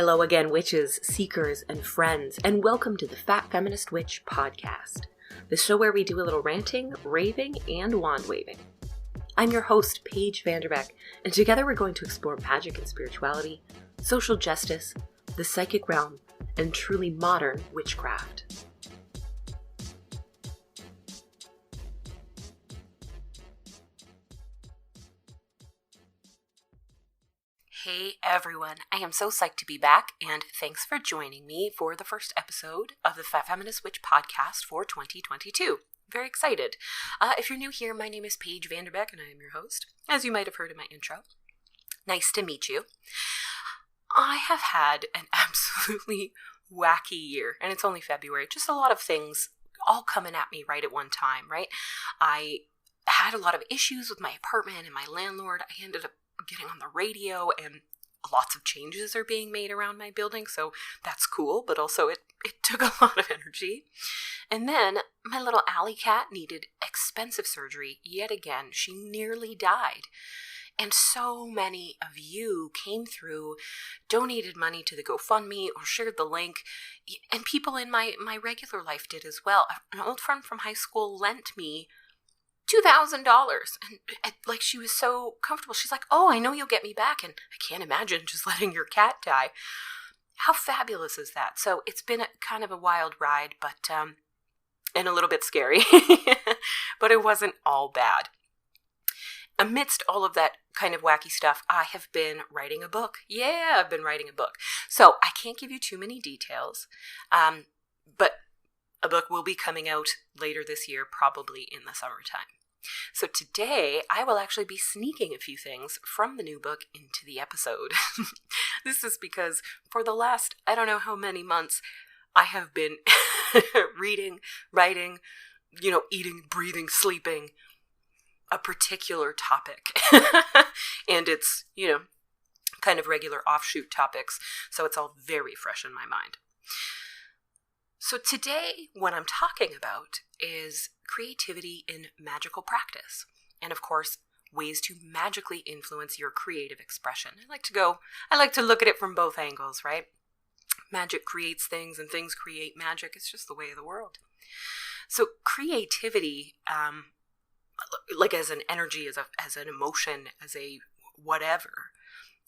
Hello again, witches, seekers, and friends, and welcome to the Fat Feminist Witch Podcast, the show where we do a little ranting, raving, and wand waving. I'm your host, Paige Vanderbeck, and together we're going to explore magic and spirituality, social justice, the psychic realm, and truly modern witchcraft. Hey everyone, I am so psyched to be back, and thanks for joining me for the first episode of the Fat Feminist Witch Podcast for 2022. Very excited. If you're new here, my name is Paige Vanderbeck, and I am your host, as you might have heard in my intro. Nice to meet you. I have had an absolutely wacky year, and it's only February. Just a lot of things all coming at me right at one time, right? I had a lot of issues with my apartment and my landlord. I ended up getting on the radio, and lots of changes are being made around my building, so that's cool, but also it took a lot of energy. And then my little alley cat needed expensive surgery yet again. She nearly died. And so many of you came through, donated money to the GoFundMe or shared the link, and people in my regular life did as well. An old friend from high school lent me $2,000, and like she was so comfortable. She's like, "Oh, I know you'll get me back," and I can't imagine just letting your cat die. How fabulous is that? So it's been kind of a wild ride, but and a little bit scary, but it wasn't all bad. Amidst all of that kind of wacky stuff, I have been writing a book. Yeah, I've been writing a book. So I can't give you too many details, but a book will be coming out later this year, probably in the summertime. So today, I will actually be sneaking a few things from the new book into the episode. This is because for the last, I don't know how many months, I have been reading, writing, eating, breathing, sleeping, a particular topic. And it's, kind of regular offshoot topics, so it's all very fresh in my mind. So today, what I'm talking about is creativity in magical practice. And of course, ways to magically influence your creative expression. I like to look at it from both angles, right? Magic creates things and things create magic. It's just the way of the world. So creativity, like as an energy, as an emotion, as a whatever,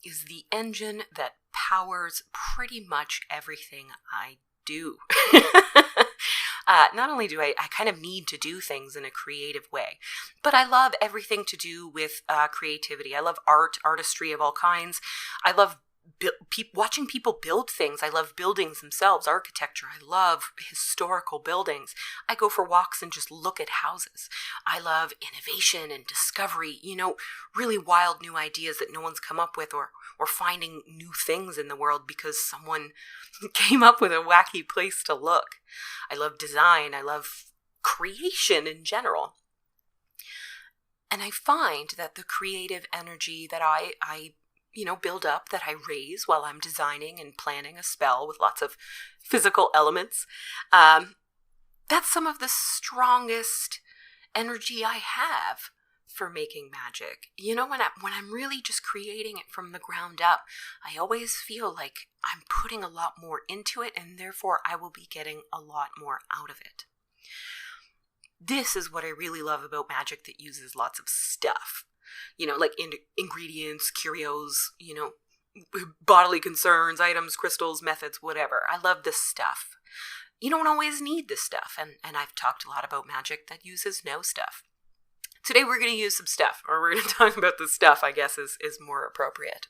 is the engine that powers pretty much everything I do. Not only do I kind of need to do things in a creative way, but I love everything to do with creativity. I love art, artistry of all kinds. I love watching people build things. I love buildings themselves, architecture. I love historical buildings. I go for walks and just look at houses. I love innovation and discovery, really wild new ideas that no one's come up with, or finding new things in the world because someone came up with a wacky place to look. I love design. I love creation in general. And I find that the creative energy that I build up, that I raise while I'm designing and planning a spell with lots of physical elements, that's some of the strongest energy I have for making magic. When I'm really just creating it from the ground up, I always feel like I'm putting a lot more into it, and therefore I will be getting a lot more out of it. This is what I really love about magic that uses lots of stuff. Like ingredients, curios, bodily concerns, items, crystals, methods, whatever. I love this stuff. You don't always need this stuff, and I've talked a lot about magic that uses no stuff. Today we're going to use some stuff, or we're going to talk about the stuff, I guess, is more appropriate.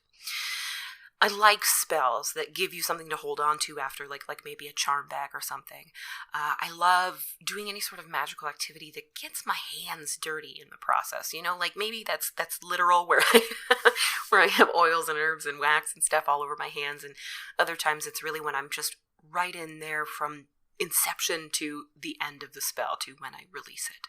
I like spells that give you something to hold on to after, like maybe a charm bag or something. I love doing any sort of magical activity that gets my hands dirty in the process. Like maybe that's literal, where I have oils and herbs and wax and stuff all over my hands, and other times it's really when I'm just right in there from inception to the end of the spell, to when I release it.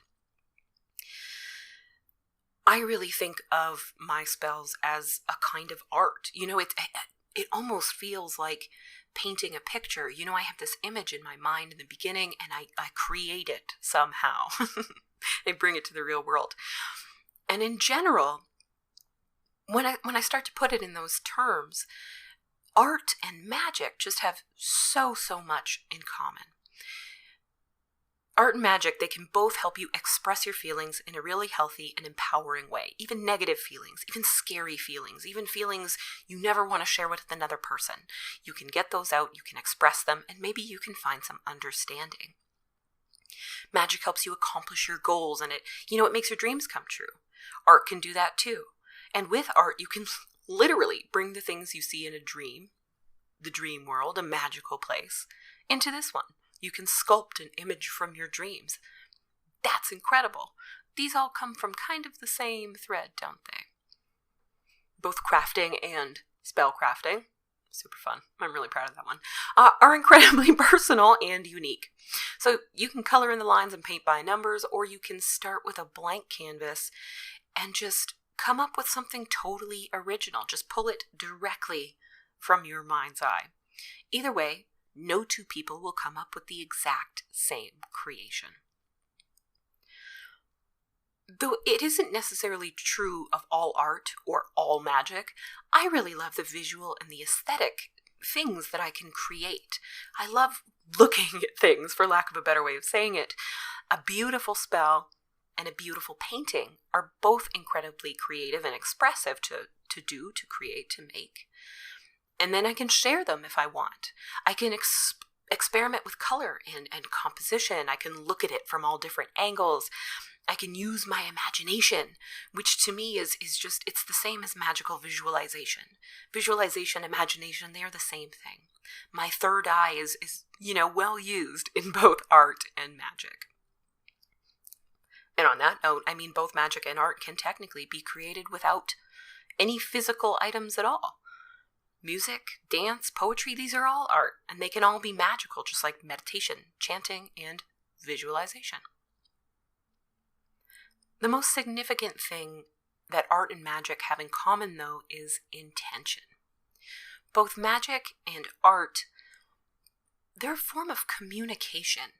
I really think of my spells as a kind of art. It almost feels like painting a picture. I have this image in my mind in the beginning, and I create it somehow. I bring it to the real world. And in general, when I start to put it in those terms, art and magic just have so much in common. Art and magic, they can both help you express your feelings in a really healthy and empowering way. Even negative feelings, even scary feelings, even feelings you never want to share with another person. You can get those out, you can express them, and maybe you can find some understanding. Magic helps you accomplish your goals, and it makes your dreams come true. Art can do that too. And with art, you can literally bring the things you see in a dream, the dream world, a magical place, into this one. You can sculpt an image from your dreams. That's incredible. These all come from kind of the same thread, don't they? Both crafting and spellcrafting, super fun, I'm really proud of that one, are incredibly personal and unique. So you can color in the lines and paint by numbers, or you can start with a blank canvas and just come up with something totally original. Just pull it directly from your mind's eye. Either way, no two people will come up with the exact same creation. Though it isn't necessarily true of all art or all magic, I really love the visual and the aesthetic things that I can create. I love looking at things, for lack of a better way of saying it. A beautiful spell and a beautiful painting are both incredibly creative and expressive to do, to create, to make. And then I can share them if I want. I can experiment with color and composition. I can look at it from all different angles. I can use my imagination, which to me is just, it's the same as magical visualization. Visualization, imagination, they are the same thing. My third eye is well used in both art and magic. And on that note, I mean, both magic and art can technically be created without any physical items at all. Music, dance, poetry, these are all art, and they can all be magical, just like meditation, chanting, and visualization. The most significant thing that art and magic have in common, though, is intention. Both magic and art, they're a form of communication.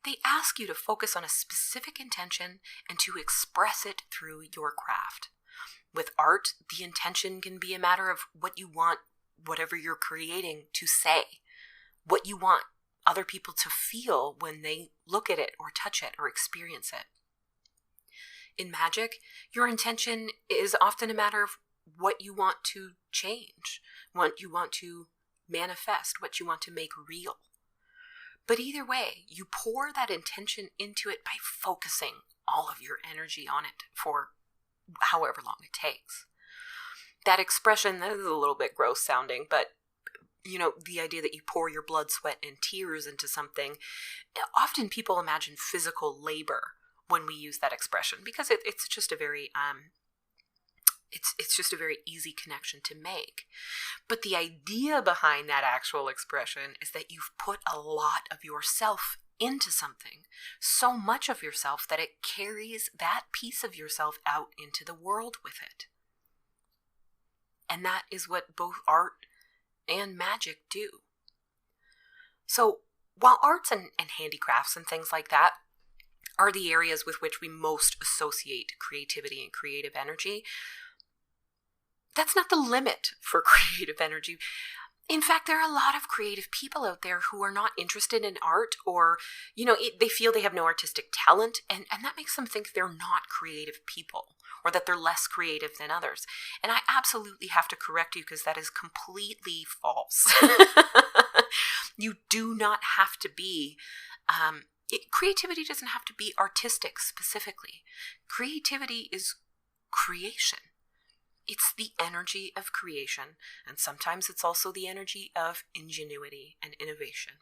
They ask you to focus on a specific intention and to express it through your craft. With art, the intention can be a matter of what you want, whatever you're creating, to say, what you want other people to feel when they look at it or touch it or experience it. In magic, your intention is often a matter of what you want to change, what you want to manifest, what you want to make real. But either way, you pour that intention into it by focusing all of your energy on it for however long it takes. That expression, that is a little bit gross sounding, but the idea that you pour your blood, sweat, and tears into something, often people imagine physical labor when we use that expression, because it's just a very it's just a very easy connection to make. But the idea behind that actual expression is that you've put a lot of yourself into something, so much of yourself that it carries that piece of yourself out into the world with it. And that is what both art and magic do. So while arts and handicrafts and things like that are the areas with which we most associate creativity and creative energy, that's not the limit for creative energy. In fact, there are a lot of creative people out there who are not interested in art, or, they feel they have no artistic talent, and that makes them think they're not creative people, or that they're less creative than others. And I absolutely have to correct you, because that is completely false. You do not have to be, creativity doesn't have to be artistic specifically. Creativity is creation. It's the energy of creation, and sometimes it's also the energy of ingenuity and innovation.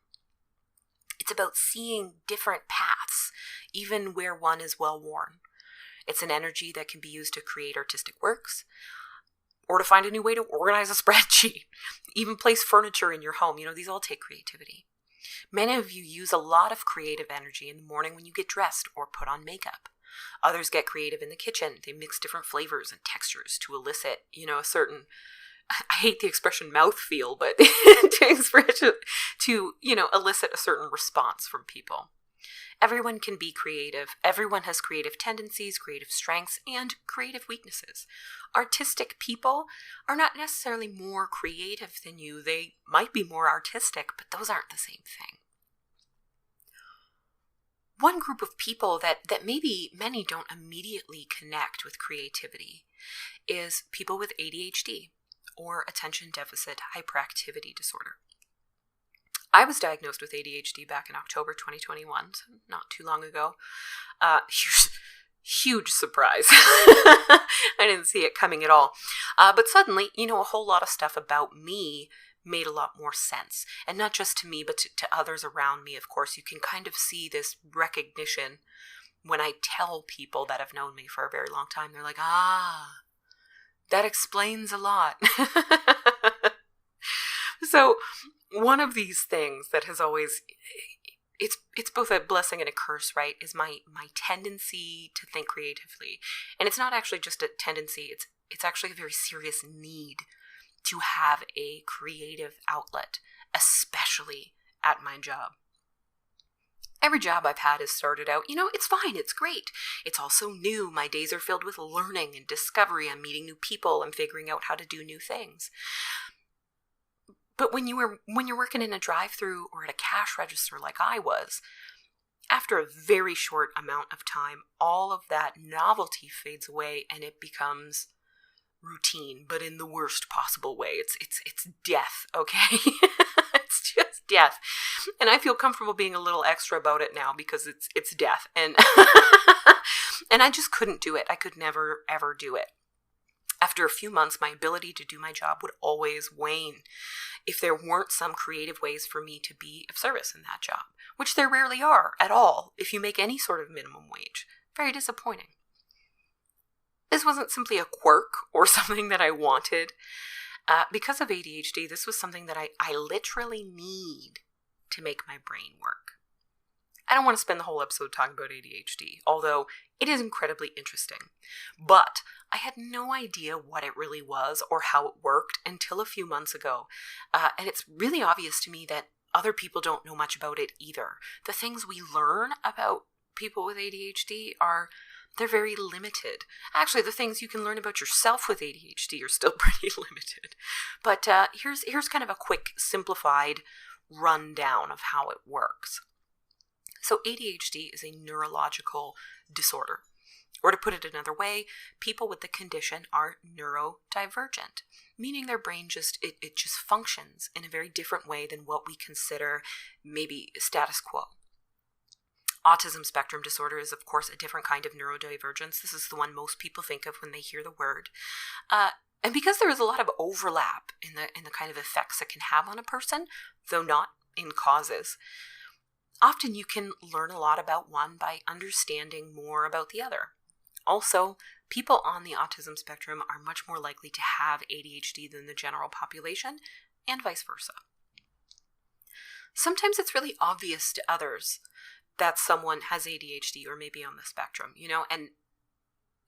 It's about seeing different paths, even where one is well worn. It's an energy that can be used to create artistic works, or to find a new way to organize a spreadsheet, even place furniture in your home. These all take creativity. Many of you use a lot of creative energy in the morning when you get dressed or put on makeup. Others get creative in the kitchen. They mix different flavors and textures to elicit, a certain, I hate the expression mouthfeel, but to elicit a certain response from people. Everyone can be creative. Everyone has creative tendencies, creative strengths, and creative weaknesses. Artistic people are not necessarily more creative than you. They might be more artistic, but those aren't the same thing. One group of people that maybe many don't immediately connect with creativity is people with ADHD, or attention deficit hyperactivity disorder. I was diagnosed with ADHD back in October 2021, so not too long ago. Huge surprise. I didn't see it coming at all. But suddenly, a whole lot of stuff about me made a lot more sense. And not just to me, but to others around me. Of course, you can kind of see this recognition when I tell people that have known me for a very long time. They're like, that explains a lot. So one of these things that has always, it's both a blessing and a curse, right, is my tendency to think creatively. And it's not actually just a tendency, it's actually a very serious need to have a creative outlet, especially at my job. Every job I've had has started out, it's fine, it's great. It's also new. My days are filled with learning and discovery. I'm meeting new people. I'm figuring out how to do new things. But when you're working in a drive-through or at a cash register like I was, after a very short amount of time, all of that novelty fades away and it becomes routine, but in the worst possible way. It's death, okay? It's just death. And I feel comfortable being a little extra about it now because it's death. And and I just couldn't do it. I could never, ever do it. After a few months, my ability to do my job would always wane if there weren't some creative ways for me to be of service in that job, which there rarely are at all if you make any sort of minimum wage. Very disappointing. This wasn't simply a quirk or something that I wanted. Because of ADHD, this was something that I literally need to make my brain work. I don't want to spend the whole episode talking about ADHD, although it is incredibly interesting. But I had no idea what it really was or how it worked until a few months ago. And it's really obvious to me that other people don't know much about it either. The things we learn about people with ADHD they're very limited. Actually, the things you can learn about yourself with ADHD are still pretty limited. But here's kind of a quick, simplified rundown of how it works. So ADHD is a neurological disorder. Or to put it another way, people with the condition are neurodivergent, meaning their brain just functions in a very different way than what we consider maybe status quo. Autism spectrum disorder is, of course, a different kind of neurodivergence. This is the one most people think of when they hear the word. And because there is a lot of overlap in the kind of effects it can have on a person, though not in causes, often you can learn a lot about one by understanding more about the other. Also, people on the autism spectrum are much more likely to have ADHD than the general population, and vice versa. Sometimes it's really obvious to others that someone has ADHD or maybe on the spectrum, and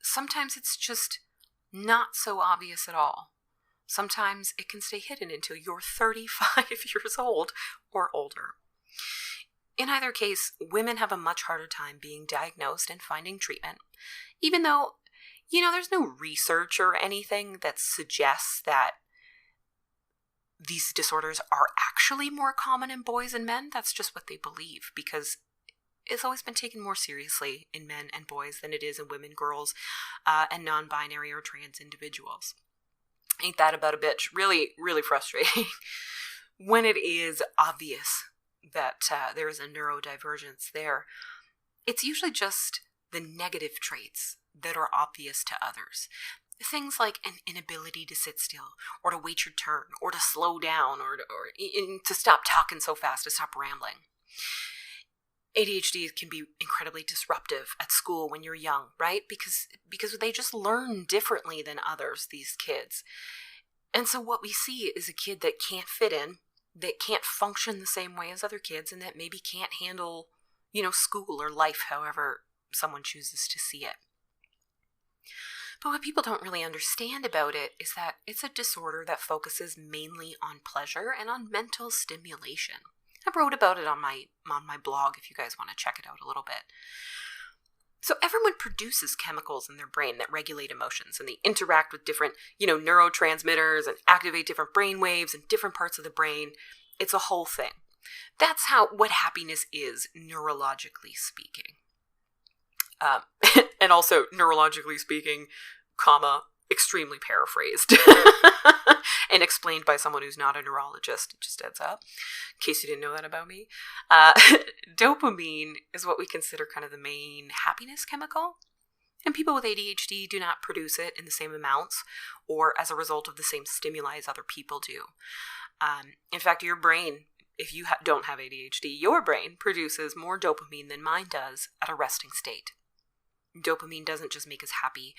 sometimes it's just not so obvious at all. Sometimes it can stay hidden until you're 35 years old or older. In either case, women have a much harder time being diagnosed and finding treatment, even though, there's no research or anything that suggests that these disorders are actually more common in boys and men. That's just what they believe, because it's always been taken more seriously in men and boys than it is in women, girls, and non-binary or trans individuals. Ain't that about a bitch? Really, really frustrating when it is obvious that there is a neurodivergence there. It's usually just the negative traits that are obvious to others. Things like an inability to sit still, or to wait your turn, or to slow down, or to stop talking so fast, to stop rambling. ADHD can be incredibly disruptive at school when you're young, right? Because they just learn differently than others, these kids. And so what we see is a kid that can't fit in, that can't function the same way as other kids, and that maybe can't handle, school or life however someone chooses to see it. But what people don't really understand about it is that it's a disorder that focuses mainly on pleasure and on mental stimulation. I wrote about it on my blog if you guys want to check it out a little bit. So everyone produces chemicals in their brain that regulate emotions, and they interact with different, neurotransmitters and activate different brain waves in different parts of the brain. It's a whole thing. That's what happiness is, neurologically speaking. And also, neurologically speaking, extremely paraphrased and explained by someone who's not a neurologist, just heads up, in case you didn't know that about me. Dopamine is what we consider kind of the main happiness chemical, and people with ADHD do not produce it in the same amounts or as a result of the same stimuli as other people do. In fact, your brain, if you don't have ADHD, your brain produces more dopamine than mine does at a resting state. Dopamine doesn't just make us happy.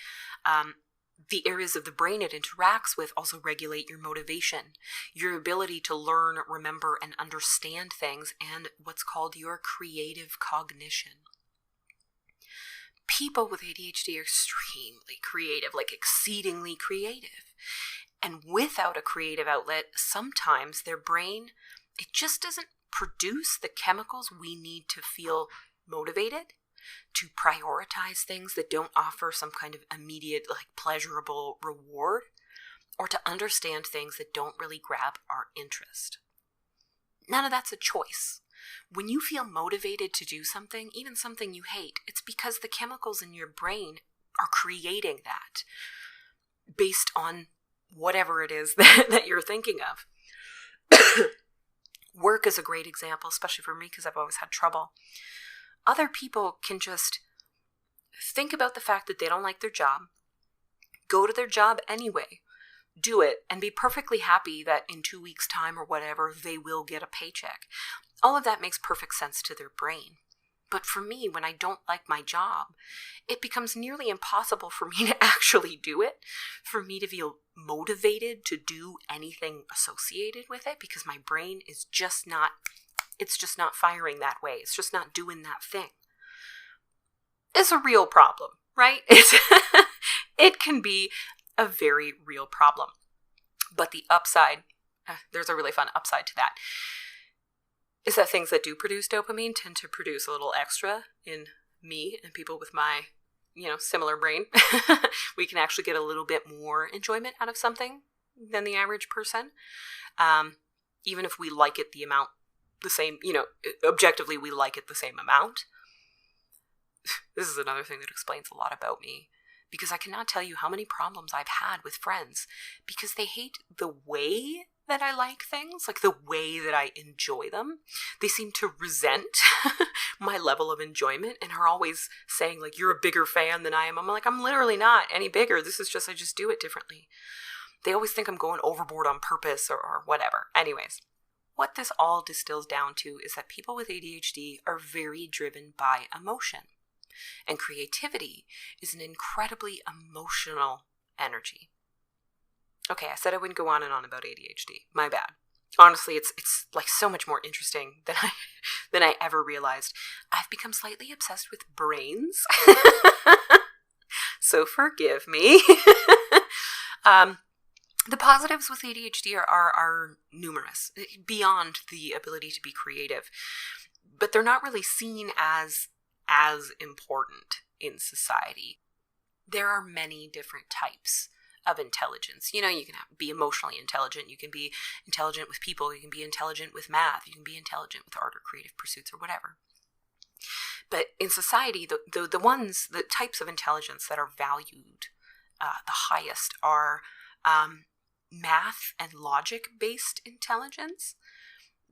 The areas of the brain it interacts with also regulate your motivation, your ability to learn, remember, and understand things, and what's called your creative cognition. People with ADHD are extremely creative, like exceedingly creative. And without a creative outlet, sometimes their brain, it just doesn't produce the chemicals we need to feel motivated, to prioritize things that don't offer some kind of immediate, pleasurable reward, or to understand things that don't really grab our interest. None of that's a choice. When you feel motivated to do something, even something you hate, it's because the chemicals in your brain are creating that based on whatever it is that you're thinking of. Work is a great example, especially for me because I've always had trouble. Other people can just think about the fact that they don't like their job, go to their job anyway, do it, and be perfectly happy that in 2 weeks' time or whatever, they will get a paycheck. All of that makes perfect sense to their brain. But for me, when I don't like my job, it becomes nearly impossible for me to actually do it, for me to feel motivated to do anything associated with it, because my brain is just not firing that way. It's just not doing that thing. It's a real problem, right? It can be a very real problem. But the upside, there's a really fun upside to that, is that things that do produce dopamine tend to produce a little extra in me and people with my, similar brain. We can actually get a little bit more enjoyment out of something than the average person. Even if we like it the same, objectively we like it the same amount. This is another thing that explains a lot about me, because I cannot tell you how many problems I've had with friends because they hate the way that I like things, like the way that I enjoy them. They seem to resent my level of enjoyment and are always saying, you're a bigger fan than I am. I'm like, I'm literally not any bigger. This is just, I just do it differently. They always think I'm going overboard on purpose or whatever. Anyways, what this all distills down to is that people with ADHD are very driven by emotion. And creativity is an incredibly emotional energy. Okay, I said I wouldn't go on and on about ADHD. My bad. Honestly, it's so much more interesting than I ever realized. I've become slightly obsessed with brains. So forgive me. The positives with ADHD are numerous, beyond the ability to be creative. But they're not really seen as important in society. There are many different types of intelligence. You can be emotionally intelligent. You can be intelligent with people. You can be intelligent with math. You can be intelligent with art or creative pursuits or whatever. But in society, the types of intelligence that are valued the highest are math and logic-based intelligence.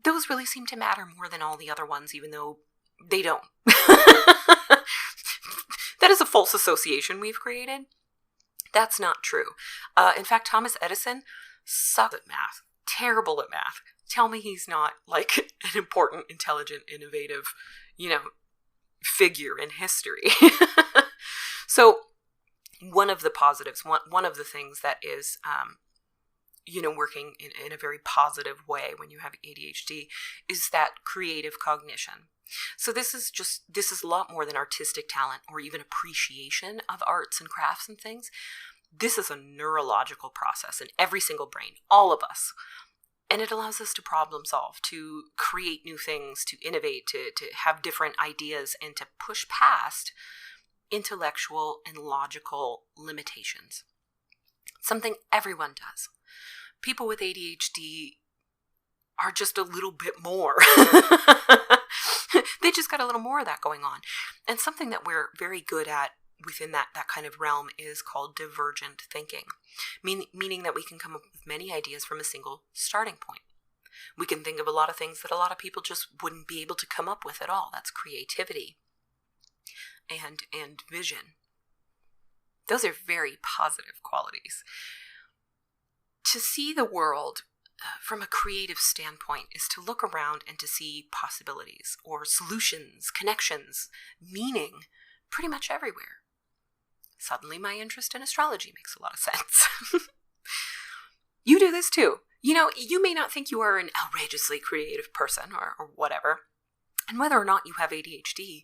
Those really seem to matter more than all the other ones, even though they don't. That is a false association we've created. That's not true. In fact, Thomas Edison sucked at math. Terrible at math. Tell me he's not an important, intelligent, innovative, figure in history. So one of the positives, one of the things that is, working in a very positive way when you have ADHD is that creative cognition. So this is a lot more than artistic talent or even appreciation of arts and crafts and things. This is a neurological process in every single brain, all of us. And it allows us to problem solve, to create new things, to innovate, to have different ideas, and to push past intellectual and logical limitations. Something everyone does. People with ADHD are just a little bit more. They just got a little more of that going on. And something that we're very good at within that kind of realm is called divergent thinking, meaning that we can come up with many ideas from a single starting point. We can think of a lot of things that a lot of people just wouldn't be able to come up with at all. That's creativity and vision. Those are very positive qualities. To see the world from a creative standpoint is to look around and to see possibilities or solutions, connections, meaning pretty much everywhere. Suddenly my interest in astrology makes a lot of sense. You do this too. You may not think you are an outrageously creative person or whatever, and whether or not you have ADHD,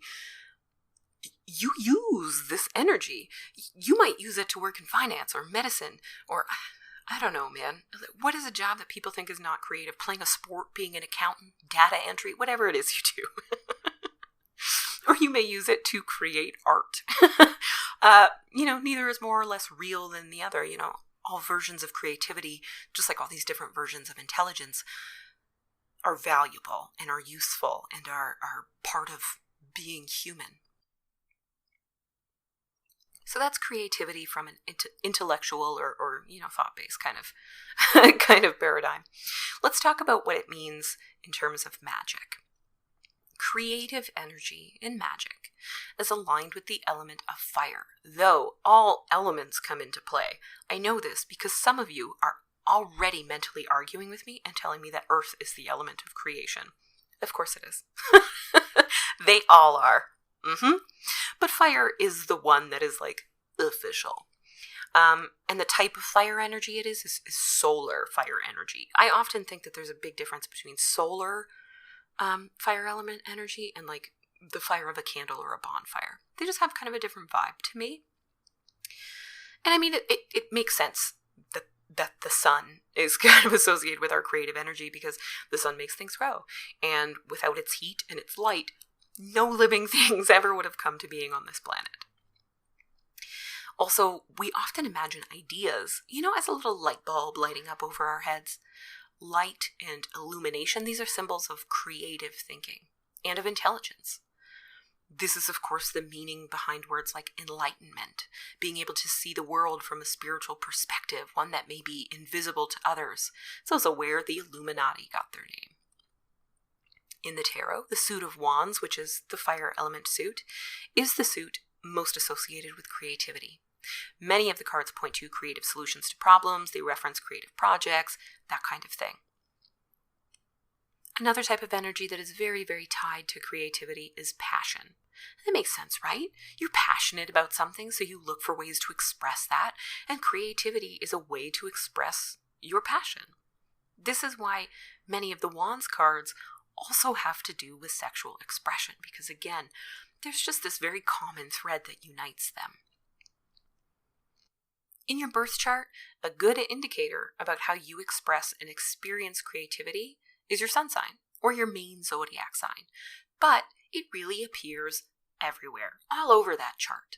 you use this energy. You might use it to work in finance or medicine or, I don't know, man. What is a job that people think is not creative? Playing a sport, being an accountant, data entry, whatever it is you do. Or you may use it to create art. Neither is more or less real than the other. All versions of creativity, just like all these different versions of intelligence, are valuable and are useful and are part of being human. So that's creativity from an intellectual or thought-based kind of paradigm. Let's talk about what it means in terms of magic. Creative energy in magic is aligned with the element of fire, though all elements come into play. I know this because some of you are already mentally arguing with me and telling me that earth is the element of creation. Of course it is. They all are. But fire is the one that is official. And the type of fire energy it is solar fire energy. I often think that there's a big difference between solar fire element energy and the fire of a candle or a bonfire. They just have kind of a different vibe to me. And I mean, it makes sense that the sun is kind of associated with our creative energy because the sun makes things grow. And without its heat and its light, no living things ever would have come to being on this planet. Also, we often imagine ideas, as a little light bulb lighting up over our heads. Light and illumination, these are symbols of creative thinking and of intelligence. This is, of course, the meaning behind words like enlightenment, being able to see the world from a spiritual perspective, one that may be invisible to others. It's also where the Illuminati got their name. In the tarot, the suit of wands, which is the fire element suit, is the suit most associated with creativity. Many of the cards point to creative solutions to problems, they reference creative projects, that kind of thing. Another type of energy that is very, very tied to creativity is passion. That makes sense, right? You're passionate about something, so you look for ways to express that, and creativity is a way to express your passion. This is why many of the Wands cards also have to do with sexual expression, because again, there's just this very common thread that unites them. In your birth chart, a good indicator about how you express and experience creativity is your sun sign, or your main zodiac sign. But it really appears everywhere, all over that chart.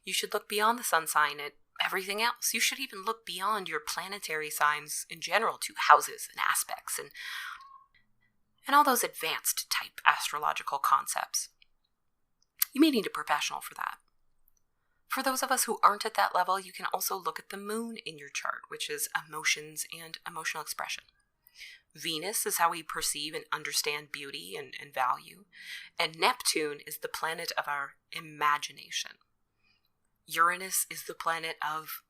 You should look beyond the sun sign at everything else. You should even look beyond your planetary signs in general to houses and aspects and all those advanced type astrological concepts. You may need a professional for that. For those of us who aren't at that level, you can also look at the moon in your chart, which is emotions and emotional expression. Venus is how we perceive and understand beauty and value, and Neptune is the planet of our imagination. Uranus is the planet of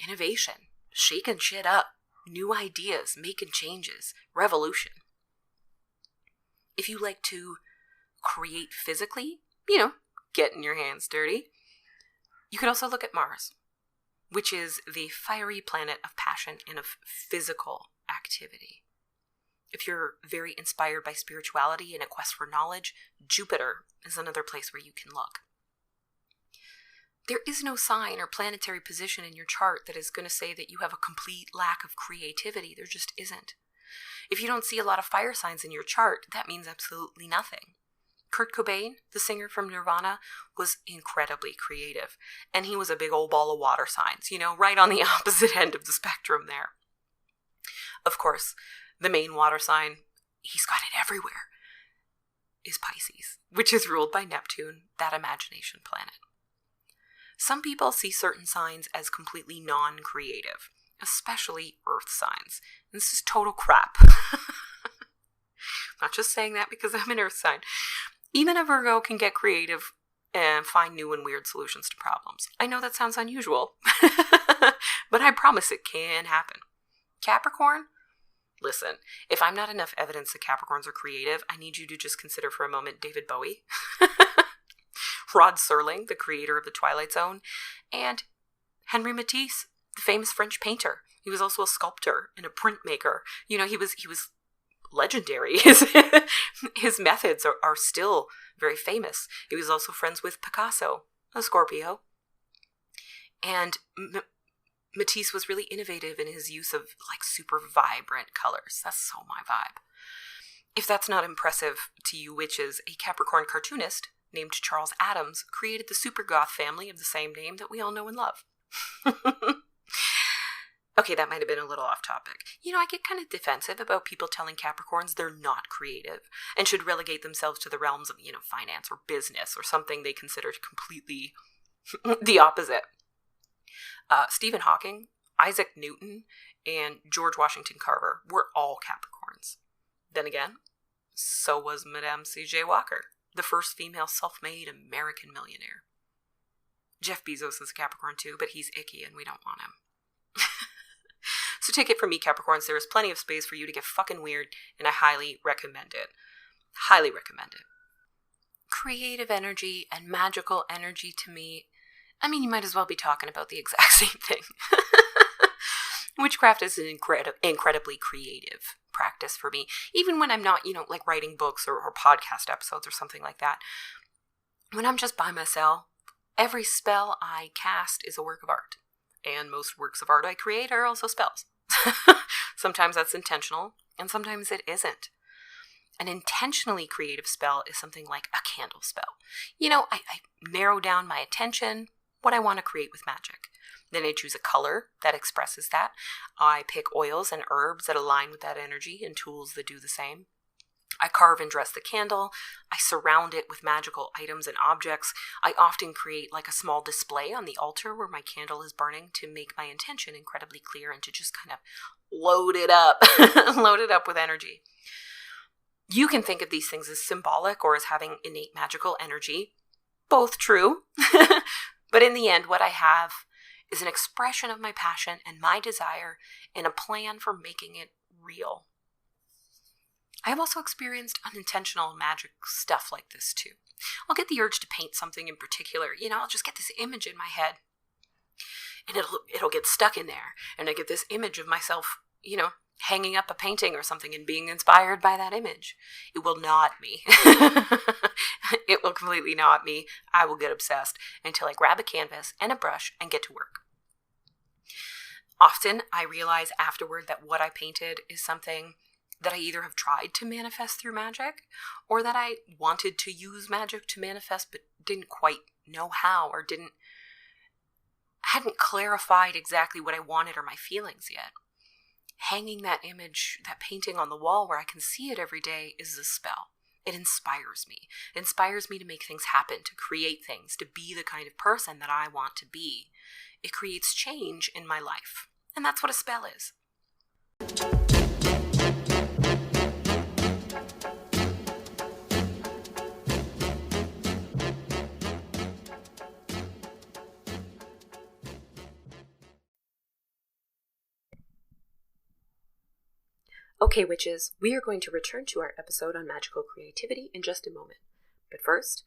innovation, shaking shit up, new ideas, making changes, revolution. If you like to create physically, getting your hands dirty, you could also look at Mars, which is the fiery planet of passion and of physical activity. If you're very inspired by spirituality and a quest for knowledge, Jupiter is another place where you can look. There is no sign or planetary position in your chart that is going to say that you have a complete lack of creativity. There just isn't. If you don't see a lot of fire signs in your chart, that means absolutely nothing. Kurt Cobain, the singer from Nirvana, was incredibly creative, and he was a big old ball of water signs, right on the opposite end of the spectrum there. Of course, the main water sign, he's got it everywhere, is Pisces, which is ruled by Neptune, that imagination planet. Some people see certain signs as completely non-creative, especially earth signs. And this is total crap. Not just saying that because I'm an earth sign. Even a Virgo can get creative and find new and weird solutions to problems. I know that sounds unusual, but I promise it can happen. Capricorn? Listen, if I'm not enough evidence that Capricorns are creative, I need you to just consider for a moment David Bowie, Rod Serling, the creator of The Twilight Zone, and Henri Matisse, the famous French painter. He was also a sculptor and a printmaker. He was legendary. His methods are still very famous. He was also friends with Picasso, a Scorpio. And Matisse was really innovative in his use of super vibrant colors. That's so my vibe. If that's not impressive to you witches, a Capricorn cartoonist named Charles Addams created the super goth family of the same name that we all know and love. Okay, that might have been a little off topic. I get kind of defensive about people telling Capricorns they're not creative and should relegate themselves to the realms of, finance or business or something they consider completely the opposite. Stephen Hawking, Isaac Newton, and George Washington Carver were all Capricorns. Then again, so was Madame C.J. Walker, the first female self-made American millionaire. Jeff Bezos is a Capricorn too, but he's icky and we don't want him. So take it from me, Capricorns, there is plenty of space for you to get fucking weird, and I highly recommend it. Highly recommend it. Creative energy and magical energy to me, you might as well be talking about the exact same thing. Witchcraft is an incredibly creative practice for me. Even when I'm not, writing books or podcast episodes or something like that. When I'm just by myself, every spell I cast is a work of art. And most works of art I create are also spells. Sometimes that's intentional, and sometimes it isn't. An intentionally creative spell is something like a candle spell. I narrow down my attention, what I want to create with magic. Then I choose a color that expresses that. I pick oils and herbs that align with that energy and tools that do the same. I carve and dress the candle. I surround it with magical items and objects. I often create a small display on the altar where my candle is burning to make my intention incredibly clear and to just kind of load it up, load it up with energy. You can think of these things as symbolic or as having innate magical energy. Both true. But in the end, what I have is an expression of my passion and my desire and a plan for making it real. I have also experienced unintentional magic stuff like this too. I'll get the urge to paint something in particular. I'll just get this image in my head and it'll get stuck in there. And I get this image of myself, hanging up a painting or something and being inspired by that image. It will not me. It will completely not me. I will get obsessed until I grab a canvas and a brush and get to work. Often I realize afterward that what I painted is something that I either have tried to manifest through magic or that I wanted to use magic to manifest but didn't quite know how or hadn't clarified exactly what I wanted or my feelings yet. Hanging that image, that painting on the wall where I can see it every day is a spell. It inspires me. It inspires me to make things happen, to create things, to be the kind of person that I want to be. It creates change in my life. And that's what a spell is. Okay, witches, we are going to return to our episode on magical creativity in just a moment. But first,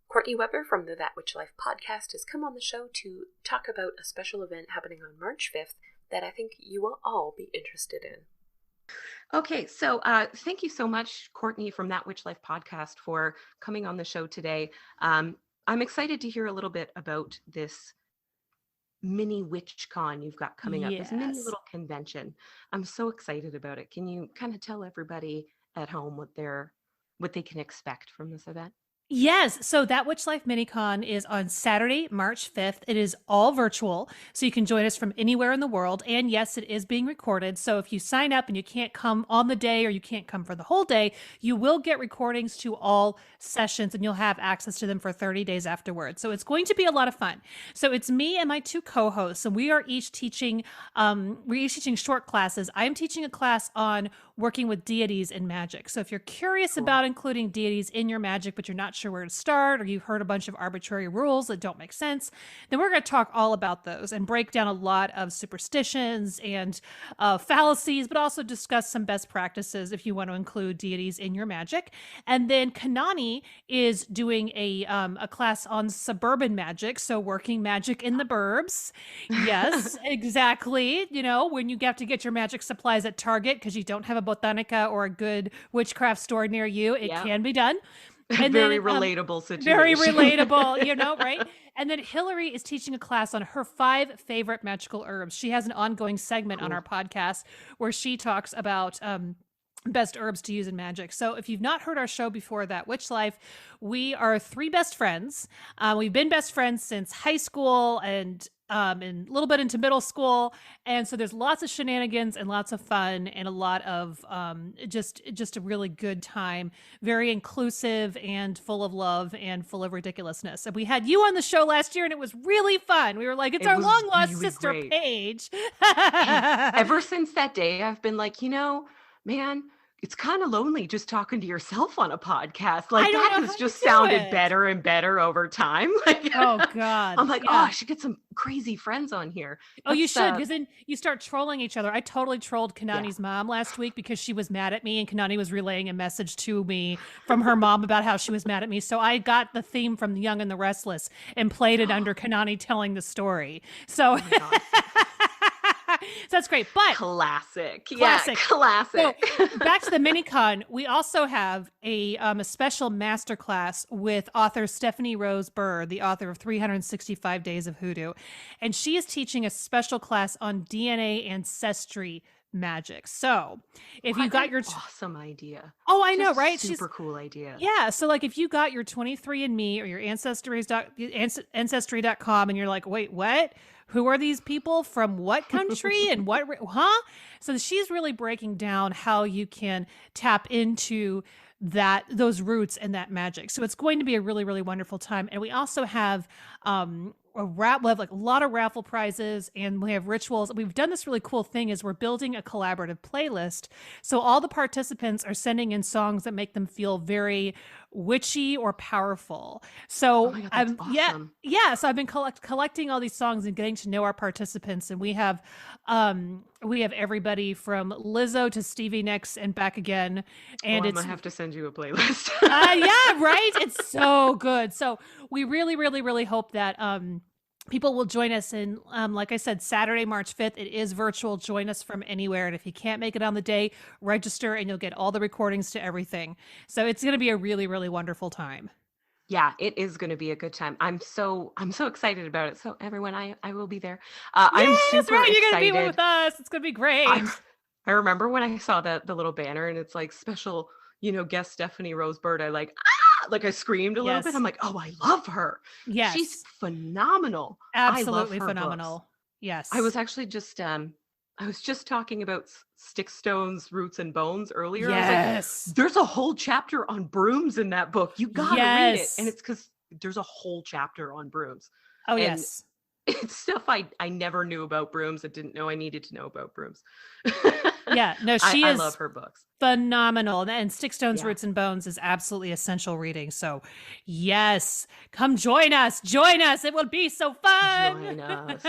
Courtney Weber from the That Witch Life podcast has come on the show to talk about a special event happening on March 5th that I think you will all be interested in. Okay, so thank you so much, Courtney from That Witch Life podcast, for coming on the show today. I'm excited to hear a little bit about this mini witch con you've got coming up, this mini Yes. little convention. I'm so excited about it. Can you kind of tell everybody at home what they can expect from this event? Yes. So that Witch Life MiniCon is on Saturday, March 5th. It is all virtual. So you can join us from anywhere in the world. And yes, it is being recorded. So if you sign up and you can't come on the day or you can't come for the whole day, you will get recordings to all sessions and you'll have access to them for 30 days afterwards. So it's going to be a lot of fun. So it's me and my two co-hosts, and we are each teaching short classes. I am teaching a class on working with deities in magic. So if you're curious Cool. about including deities in your magic, but you're not sure where to start, or you've heard a bunch of arbitrary rules that don't make sense, then we're going to talk all about those and break down a lot of superstitions and fallacies, but also discuss some best practices if you want to include deities in your magic. And then Kanani is doing a class on suburban magic, so working magic in the burbs. Yes, exactly. You know, when you have to get your magic supplies at Target because you don't have a botanica or a good witchcraft store near you, it Yeah. can be done. And Very then relatable situation. very relatable, you know, right? And then Hillary is teaching a class on her 5 favorite magical herbs. She has an ongoing segment on our podcast where she talks about best herbs to use in magic. So if you've not heard our show before, That Witch Life, we are 3 best friends. We've been best friends since high school and a little bit into middle school. And so there's lots of shenanigans and lots of fun and a lot of just a really good time. Very inclusive and full of love and full of ridiculousness. And we had you on the show last year and it was really fun. We were like, it's our long lost sister great. Paige. And ever since that day, I've been like, man, it's kind of lonely just talking to yourself on a podcast. Like that has just sounded better and better over time. Like, oh God. I'm like, I should get some crazy friends on here. Oh, you should, because then you start trolling each other. I totally trolled Kanani's mom last week because she was mad at me and Kanani was relaying a message to me from her mom about how she was mad at me. So I got the theme from The Young and the Restless and played it under Kanani telling the story. So so that's great. But classic. So back to the MiniCon, we also have a special masterclass with author Stephanie Rose Burr, the author of 365 Days of Hoodoo. And she is teaching a special class on DNA ancestry magic. So if you got your awesome idea. Oh, I know, right? Super cool idea. Yeah. So like if you got your 23andMe or your ancestry.com and you're like, wait, what? Who are these people from what country and what, huh? So she's really breaking down how you can tap into those roots and that magic. So it's going to be a really, really wonderful time. And we also have, we have like a lot of raffle prizes and we have rituals. We've done this really cool thing is we're building a collaborative playlist. So all the participants are sending in songs that make them feel very witchy or powerful. So that's awesome. So I've been collecting all these songs and getting to know our participants, and we have everybody from Lizzo to Stevie Nicks and back again. And I'm gonna have to send you a playlist. Yeah, right. It's so good. So we really, really, really hope that people will join us in, like I said, Saturday, March 5th. It is virtual. Join us from anywhere. And if you can't make it on the day, register and you'll get all the recordings to everything. So it's going to be a really, really wonderful time. Yeah, it is going to be a good time. I'm so excited about it. So everyone, I will be there. I'm super excited. You're going to be with us. It's going to be great. I remember when I saw the little banner and it's like special, guest Stephanie Rose Bird. I screamed a little bit. I'm like, oh, I love her. Yes. She's phenomenal. Absolutely phenomenal. Books. Yes. I was actually just talking about Stick, Stones, Roots, and Bones earlier. Yes. I was like, there's a whole chapter on brooms in that book. You got to read it. And it's because there's a whole chapter on brooms. Oh, and yes. It's stuff I never knew about brooms. I didn't know I needed to know about brooms. Yeah, no, I love her books. Phenomenal. And Stick, Stones, Roots, and Bones is absolutely essential reading. So yes, come join us. Join us. It will be so fun. Join us.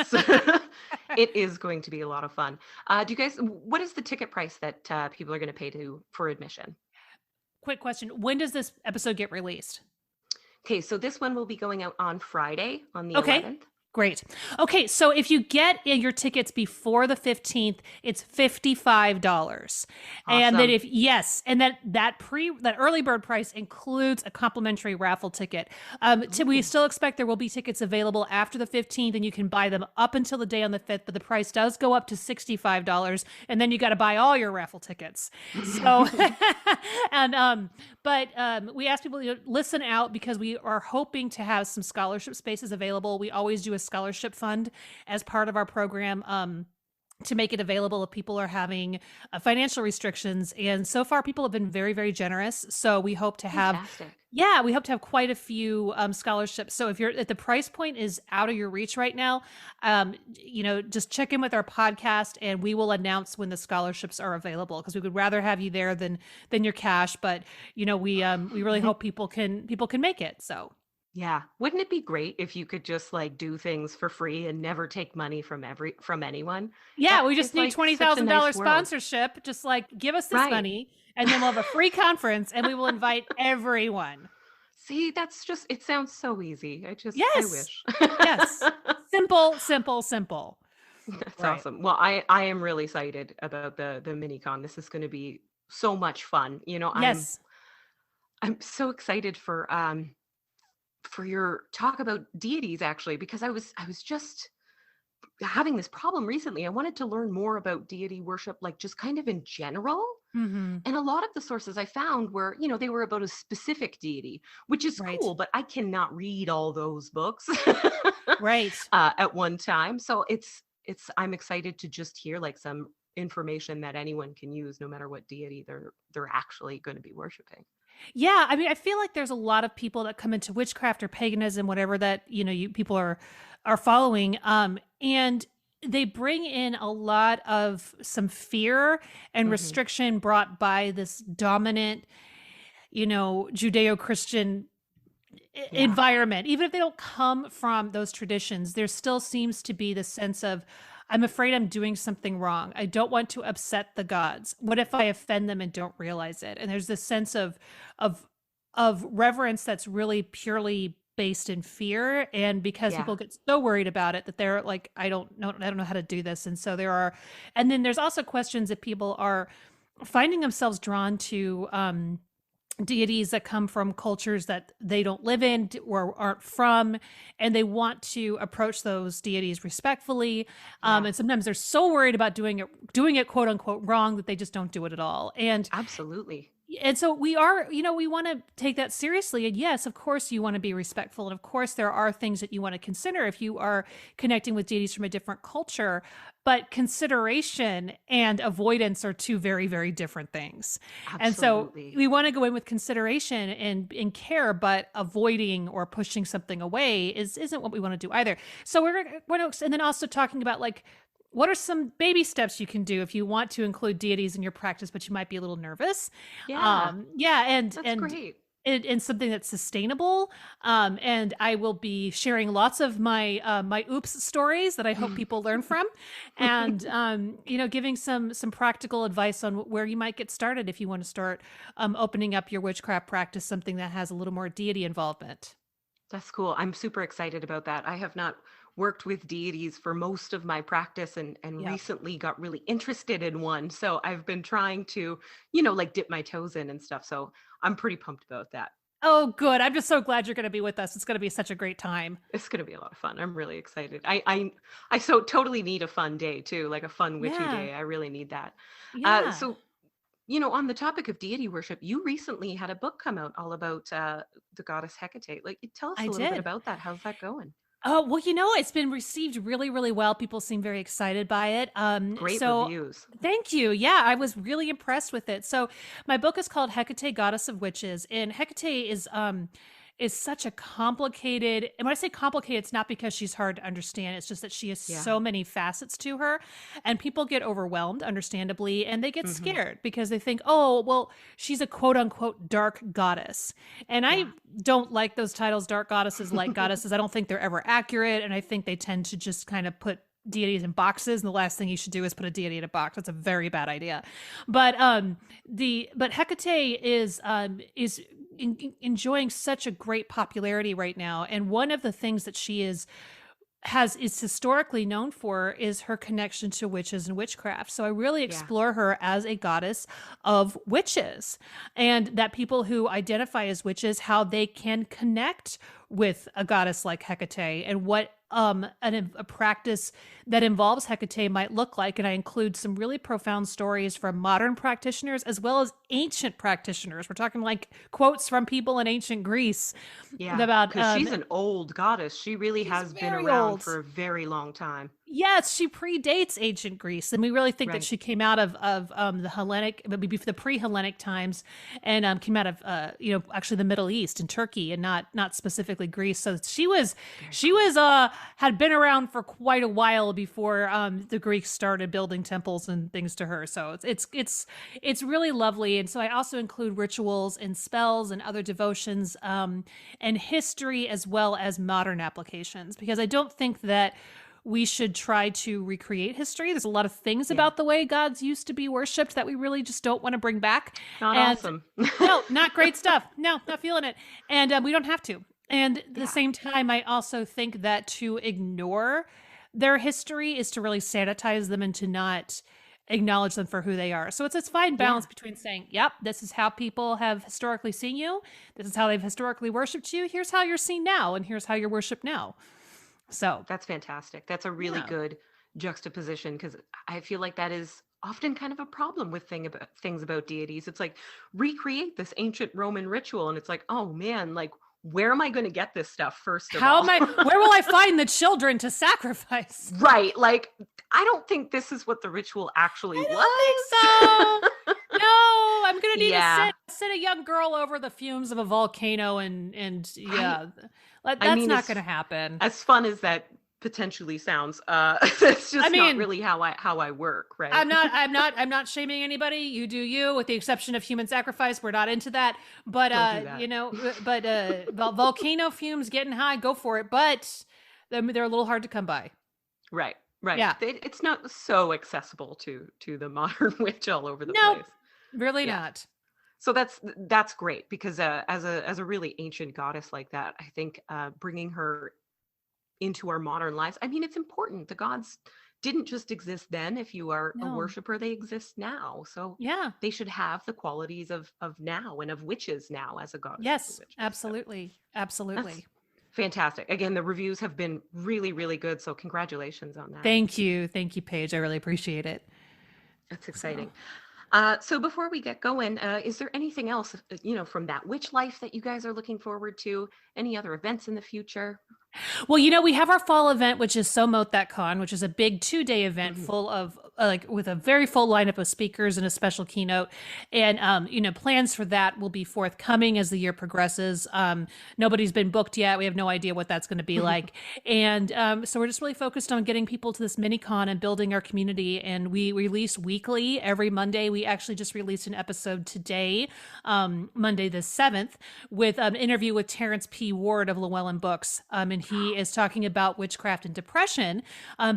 It is going to be a lot of fun. Do you guys, what is the ticket price that people are going to pay for admission? Quick question. When does this episode get released? Okay, so this one will be going out on Friday on the 11th. Great. Okay, so if you get your tickets before the 15th, it's $55. And then Awesome. and that early bird price includes a complimentary raffle ticket. We Ooh. still expect there will be tickets available after the 15th, and you can buy them up until the day on the 5th, but the price does go up to $65, and then you got to buy all your raffle tickets. So and we ask people to listen out because we are hoping to have some scholarship spaces available. We always do a scholarship fund as part of our program to make it available if people are having financial restrictions. And so far, people have been very, very generous. So we hope to have, Fantastic. we hope to have quite a few scholarships. So if the price point is out of your reach right now, just check in with our podcast and we will announce when the scholarships are available, because we would rather have you there than your cash. But we really hope people can make it. So. Yeah. Wouldn't it be great if you could just like do things for free and never take money from anyone? Yeah, That we just is need like such a $20,000 nice world. sponsorship. Just like give us this Right. money and then we'll have a free conference and we will invite everyone. See, it sounds so easy. I Yes. wish. Yes. Simple, simple, simple. That's Right. awesome. Well, I am really excited about the mini con. This is going to be so much fun. Yes. I'm so excited for your talk about deities, actually, because I was just having this problem recently. I wanted to learn more about deity worship, like just kind of in general. Mm-hmm. And a lot of the sources I found were, they were about a specific deity, which is Right. cool, but I cannot read all those books Right. at one time. So I'm excited to just hear like some information that anyone can use, no matter what deity they're actually going to be worshiping. Yeah, I mean, I feel like there's a lot of people that come into witchcraft or paganism, whatever that you people are following, and they bring in a lot of some fear and restriction brought by this dominant, Judeo-Christian environment. Even if they don't come from those traditions, there still seems to be the sense of, I'm afraid I'm doing something wrong. I don't want to upset the gods. What if I offend them and don't realize it? And there's this sense of reverence that's really purely based in fear. And because people get so worried about it that they're like, I don't know how to do this. And so and then there's also questions that people are finding themselves drawn to deities that come from cultures that they don't live in or aren't from, and they want to approach those deities respectfully. And sometimes they're so worried about doing it quote unquote wrong that they just don't do it at all. And Absolutely. And so we are, we want to take that seriously. And yes, of course, you want to be respectful. And of course, there are things that you want to consider if you are connecting with deities from a different culture. But consideration and avoidance are two very, very different things. Absolutely. And so we want to go in with consideration and care, but avoiding or pushing something away isn't what we want to do either. So and then also talking about like, what are some baby steps you can do if you want to include deities in your practice, but you might be a little nervous? And That's great. And something that's sustainable. And I will be sharing lots of my my oops stories that I hope people learn from, and giving some practical advice on where you might get started if you want to start opening up your witchcraft practice, something that has a little more deity involvement. That's cool. I'm super excited about that. I have not worked with deities for most of my practice and recently got really interested in one. So I've been trying to, like dip my toes in and stuff. So I'm pretty pumped about that. Oh, good. I'm just so glad you're going to be with us. It's going to be such a great time. It's going to be a lot of fun. I'm really excited. I so totally need a fun day too, like a fun witchy day. I really need that. Yeah. So on the topic of deity worship, you recently had a book come out all about the goddess Hecate. Like, tell us a little bit about that. How's that going? Oh, well, it's been received really, really well. People seem very excited by it. Great reviews. Thank you. Yeah, I was really impressed with it. So my book is called Hecate, Goddess of Witches. And Hecate is such a complicated, and when I say complicated, it's not because she's hard to understand. It's just that she has so many facets to her, and people get overwhelmed, understandably, and they get scared because they think, oh, well, she's a quote unquote dark goddess. And I don't like those titles, dark goddesses, light goddesses. I don't think they're ever accurate. And I think they tend to just kind of put deities in boxes, and the last thing you should do is put a deity in a box. That's a very bad idea. But Hecate is enjoying such a great popularity right now, and one of the things that she is is historically known for is her connection to witches and witchcraft. So I really explore her as a goddess of witches, and that people who identify as witches, how they can connect with a goddess like Hecate, and what a practice that involves Hecate might look like. And I include some really profound stories from modern practitioners as well as ancient practitioners. We're talking like quotes from people in ancient Greece about because she's an old goddess. She really has been around for a very long time. Yes, she predates ancient Greece, and we really think that she came out of the Hellenic, the pre-Hellenic times, and came out of actually the Middle East and Turkey, and not specifically Greece. So she had been around for quite a while before the Greeks started building temples and things to her. So it's really lovely. And so I also include rituals and spells and other devotions and history as well as modern applications, because I don't think that we should try to recreate history. There's a lot of things about the way gods used to be worshipped that we really just don't want to bring back. Awesome. No, not great stuff. No, not feeling it. And we don't have to. And at the same time, I also think that to ignore their history is to really sanitize them and to not acknowledge them for who they are. So it's this fine balance between saying, yep, this is how people have historically seen you. This is how they've historically worshipped you. Here's how you're seen now. And here's how you're worshipped now. So that's fantastic. That's a really good juxtaposition, because I feel like that is often kind of a problem with things about deities. It's like, recreate this ancient Roman ritual, and it's like, oh man, like, where am I going to get this stuff first of all? Where will I find the children to sacrifice? Right. Like, I don't think this is what the ritual actually was. I don't think so. No, I'm going to need to sit a young girl over the fumes of a volcano and that's not going to happen. As fun as that potentially sounds, it's just not really how I work, right? I'm not shaming anybody. You do you, with the exception of human sacrifice. We're not into that. But volcano fumes getting high, go for it. But they're a little hard to come by. Right. Yeah. It's not so accessible to the modern witch all over the place. Really not. So that's great, because as a really ancient goddess like that, I think bringing her into our modern lives, I mean, it's important. The gods didn't just exist then. If you are a worshiper, they exist now. So they should have the qualities of now and of witches now as a goddess. Yes, absolutely. Absolutely. That's fantastic. Again, the reviews have been really, really good. So congratulations on that. Thank you, Paige. I really appreciate it. That's exciting. So before we get going, is there anything else, from that witch life that you guys are looking forward to? Any other events in the future? Well, we have our fall event, which is So Mote That Con, which is a big 2-day event full of with a very full lineup of speakers and a special keynote. And, plans for that will be forthcoming as the year progresses. Nobody's been booked yet. We have no idea what that's going to be like. And so we're just really focused on getting people to this mini con and building our community. And we release weekly every Monday. We actually just released an episode today, Monday the 7th, with an interview with Terrence P. Ward of Llewellyn Books. And he is talking about witchcraft and depression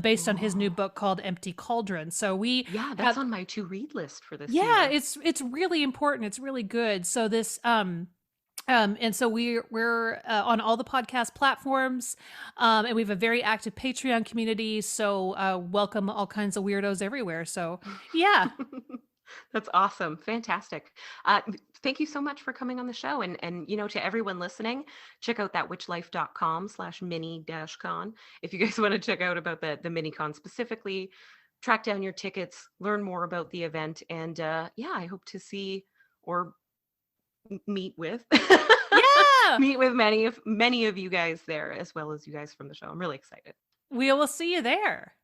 based on his new book called Empty Cauldron. So that's on my to-read list for this year. It's really important. It's really good. So this and so we're on all the podcast platforms, and we have a very active Patreon community. So welcome all kinds of weirdos everywhere. So yeah. That's awesome. Fantastic. Thank you so much for coming on the show. And to everyone listening, check out that witchlife.com/mini-con. If you guys want to check out about the mini con specifically, track down your tickets, learn more about the event. And I hope to see or meet with meet with many of you guys there, as well as you guys from the show. I'm really excited. We will see you there.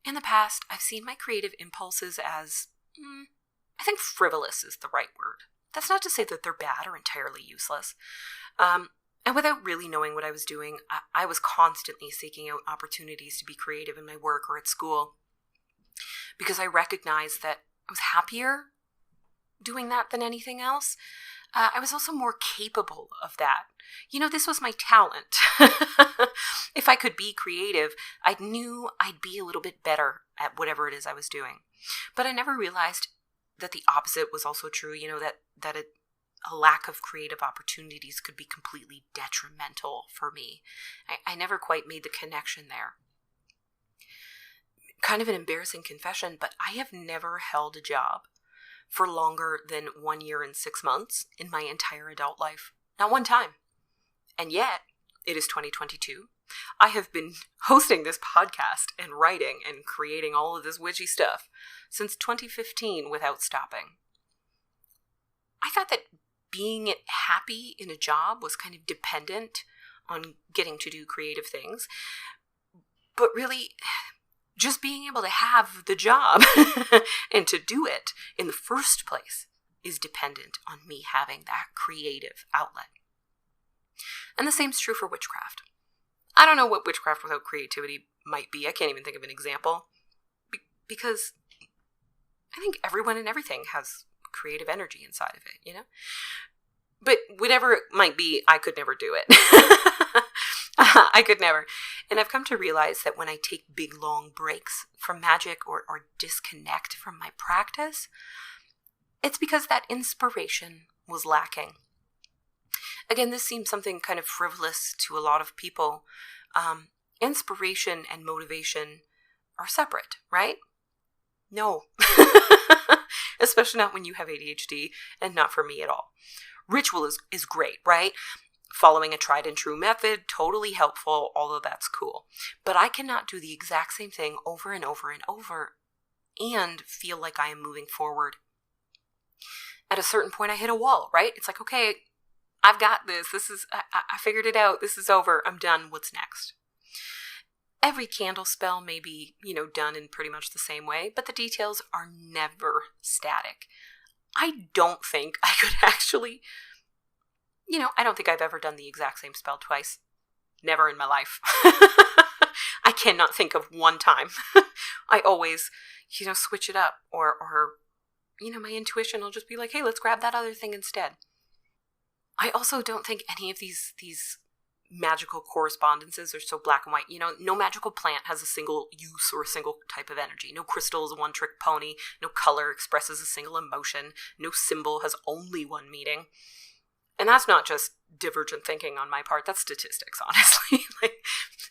In the past, I've seen my creative impulses as, I think frivolous is the right word. That's not to say that they're bad or entirely useless. And without really knowing what I was doing, I was constantly seeking out opportunities to be creative in my work or at school, because I recognized that I was happier doing that than anything else. I was also more capable of that. This was my talent. If I could be creative, I knew I'd be a little bit better at whatever it is I was doing. But I never realized that the opposite was also true, that a lack of creative opportunities could be completely detrimental for me. I never quite made the connection there. Kind of an embarrassing confession, but I have never held a job for longer than 1 year and 6 months in my entire adult life. Not one time. And yet, it is 2022. I have been hosting this podcast and writing and creating all of this witchy stuff since 2015 without stopping. I thought that being happy in a job was kind of dependent on getting to do creative things. But really, just being able to have the job and to do it in the first place is dependent on me having that creative outlet. And the same's true for witchcraft. I don't know what witchcraft without creativity might be. I can't even think of an example. Because I think everyone and everything has creative energy inside of it, But whatever it might be, I could never do it. I could never. And I've come to realize that when I take big, long breaks from magic or disconnect from my practice, it's because that inspiration was lacking. Again, this seems something kind of frivolous to a lot of people. Inspiration and motivation are separate, right? No. Especially not when you have ADHD, and not for me at all. Ritual is great, right? Following a tried and true method, totally helpful, all of that's cool. But I cannot do the exact same thing over and over and over and feel like I am moving forward. At a certain point, I hit a wall, right? It's like, okay, I've got this. I figured it out. This is over. I'm done. What's next? Every candle spell may be, done in pretty much the same way, but the details are never static. I don't think I could actually, I don't think I've ever done the exact same spell twice. Never in my life. I cannot think of one time. I always, switch it up or, my intuition will just be like, hey, let's grab that other thing instead. I also don't think any of these magical correspondences are so black and white. No magical plant has a single use or a single type of energy. No crystal is a one-trick pony. No color expresses a single emotion. No symbol has only one meaning. And that's not just divergent thinking on my part. That's statistics, honestly.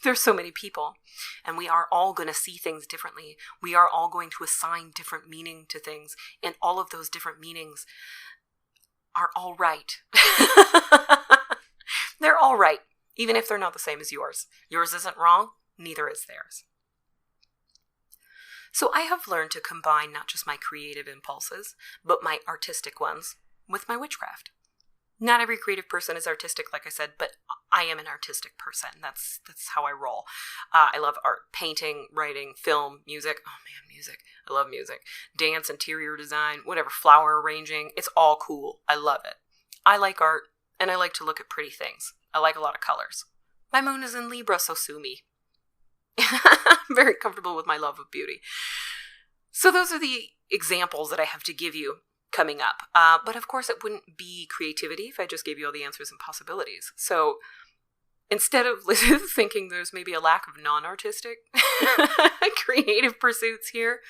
There's so many people. And we are all going to see things differently. We are all going to assign different meaning to things. And all of those different meanings are all right. They're all right, even if they're not the same as yours. Yours isn't wrong, neither is theirs. So I have learned to combine not just my creative impulses, but my artistic ones with my witchcraft. Not every creative person is artistic, like I said, but I am an artistic person. That's how I roll. I love art, painting, writing, film, music. Oh man, music. I love music. Dance, interior design, whatever, flower arranging. It's all cool. I love it. I like art, and I like to look at pretty things. I like a lot of colors. My moon is in Libra, so sue me. I'm very comfortable with my love of beauty. So those are the examples that I have to give you coming up. But of course, it wouldn't be creativity if I just gave you all the answers and possibilities. So instead of thinking there's maybe a lack of non-artistic creative pursuits here,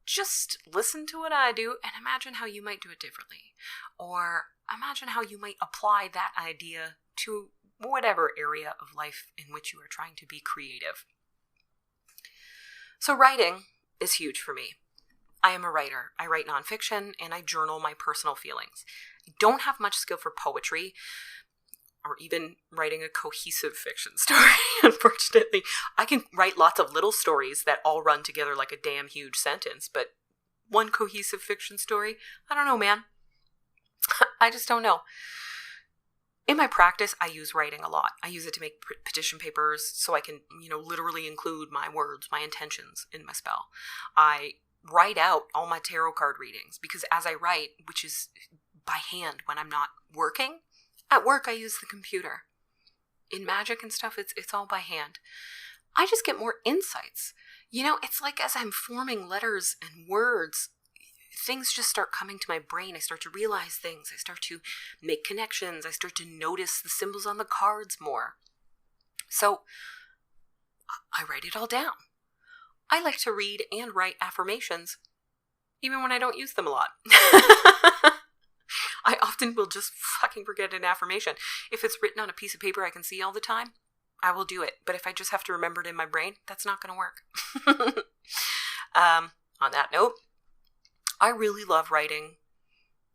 just listen to what I do and imagine how you might do it differently. Or imagine how you might apply that idea to whatever area of life in which you are trying to be creative. So writing is huge for me. I am a writer. I write nonfiction and I journal my personal feelings. I don't have much skill for poetry or even writing a cohesive fiction story, unfortunately. I can write lots of little stories that all run together like a damn huge sentence, but one cohesive fiction story, I don't know, man. I just don't know. In my practice, I use writing a lot. I use it to make petition papers so I can, literally include my words, my intentions in my spell. I write out all my tarot card readings because as I write, which is by hand when I'm not working, at work I use the computer. In magic and stuff, it's all by hand. I just get more insights. It's like as I'm forming letters and words, things just start coming to my brain. I start to realize things. I start to make connections. I start to notice the symbols on the cards more. So I write it all down. I like to read and write affirmations, even when I don't use them a lot. I often will just fucking forget an affirmation. If it's written on a piece of paper I can see all the time, I will do it. But if I just have to remember it in my brain, that's not going to work. On that note, I really love writing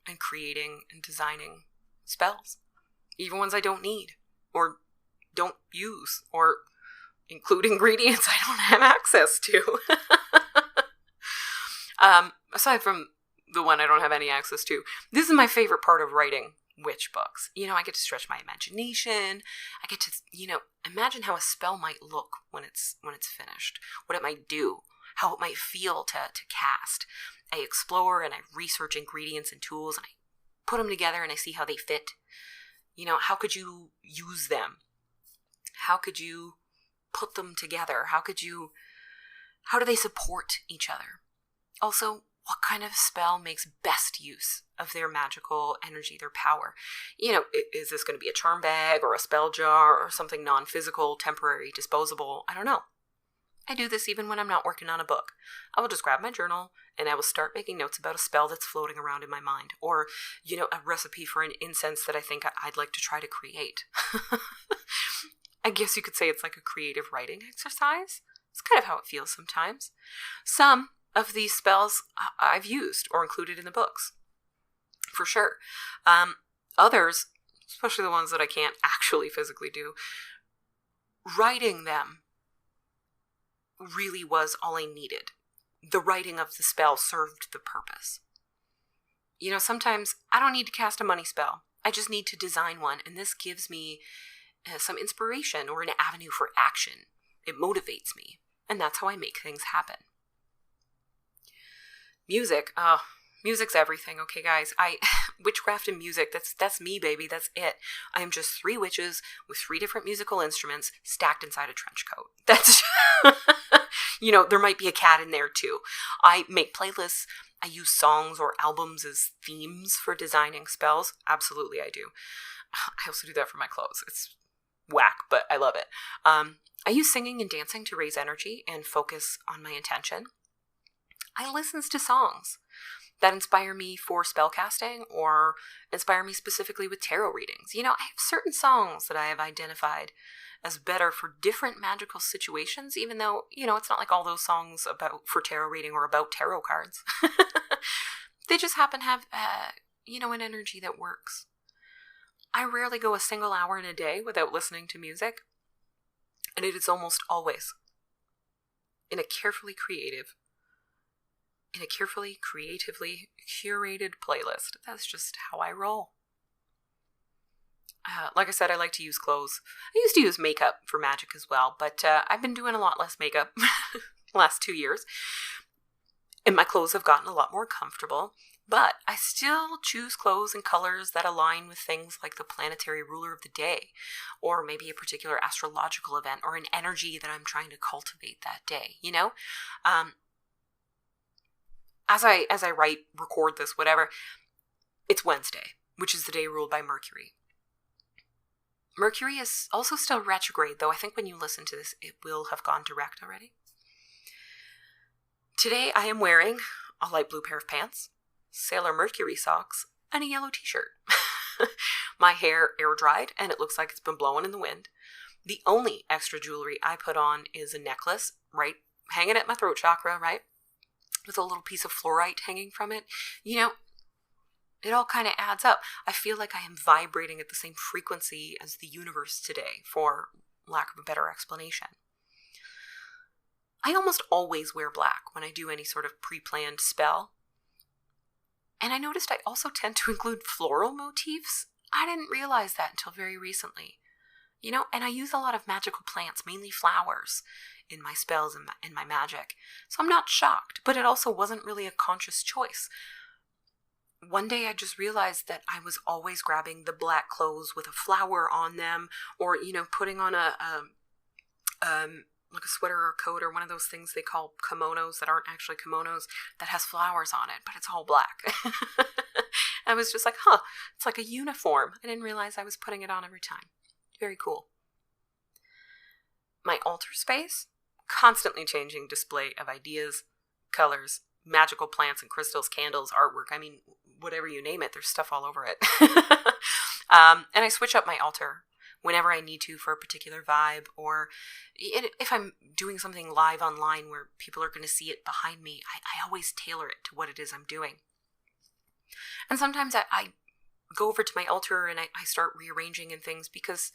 and creating and designing spells. Even ones I don't need or don't use or include ingredients I don't have access to. Aside from the one I don't have any access to, this is my favorite part of writing witch books. I get to stretch my imagination. I get to, imagine how a spell might look when it's finished, what it might do, how it might feel to cast. I explore and I research ingredients and tools and I put them together and I see how they fit. How could you use them? How could you put them together? How do they support each other? Also, what kind of spell makes best use of their magical energy, their power? Is this going to be a charm bag or a spell jar or something non-physical, temporary, disposable? I don't know. I do this even when I'm not working on a book. I will just grab my journal and I will start making notes about a spell that's floating around in my mind. Or, a recipe for an incense that I think I'd like to try to create. I guess you could say it's like a creative writing exercise. It's kind of how it feels sometimes. Some of these spells I've used or included in the books, for sure. Others, especially the ones that I can't actually physically do, writing them really was all I needed. The writing of the spell served the purpose. Sometimes I don't need to cast a money spell. I just need to design one, and this gives me some inspiration or an avenue for action. It motivates me, and that's how I make things happen. Music. Music's everything, okay, guys? Witchcraft and music, that's me, baby. That's it. I am just 3 witches with 3 different musical instruments stacked inside a trench coat. That's, there might be a cat in there too. I make playlists. I use songs or albums as themes for designing spells. Absolutely, I do. I also do that for my clothes. It's whack, but I love it. I use singing and dancing to raise energy and focus on my intention. I listen to songs that inspire me for spellcasting or inspire me specifically with tarot readings. I have certain songs that I have identified as better for different magical situations, even though, it's not like all those songs for tarot reading or about tarot cards. They just happen to have, an energy that works. I rarely go a single hour in a day without listening to music, and it is almost always in a carefully creatively curated playlist. That's just how I roll. Like I said, I like to use clothes. I used to use makeup for magic as well, but I've been doing a lot less makeup the last 2 years. And my clothes have gotten a lot more comfortable, but I still choose clothes and colors that align with things like the planetary ruler of the day, or maybe a particular astrological event, or an energy that I'm trying to cultivate that day, As I write, record this, whatever, it's Wednesday, which is the day ruled by Mercury. Mercury is also still retrograde, though I think when you listen to this, it will have gone direct already. Today I am wearing a light blue pair of pants, Sailor Mercury socks, and a yellow t-shirt. My hair air dried, and it looks like it's been blowing in the wind. The only extra jewelry I put on is a necklace, right, hanging at my throat chakra, right? With a little piece of fluorite hanging from it. It all kind of adds up. I feel like I am vibrating at the same frequency as the universe today, for lack of a better explanation. I almost always wear black when I do any sort of pre-planned spell. And I noticed I also tend to include floral motifs. I didn't realize that until very recently. And I use a lot of magical plants, mainly flowers, in my spells and in my magic. So I'm not shocked, but it also wasn't really a conscious choice. One day I just realized that I was always grabbing the black clothes with a flower on them, or, putting on like a sweater or a coat or one of those things they call kimonos that aren't actually kimonos that has flowers on it, but it's all black. I was just like, it's like a uniform. I didn't realize I was putting it on every time. Very cool. My altar space, constantly changing display of ideas, colors, magical plants and crystals, candles, artwork. I mean, whatever you name it, there's stuff all over it. And I switch up my altar whenever I need to for a particular vibe, or if I'm doing something live online where people are going to see it behind me, I always tailor it to what it is I'm doing. And sometimes I go over to my altar and I start rearranging and things because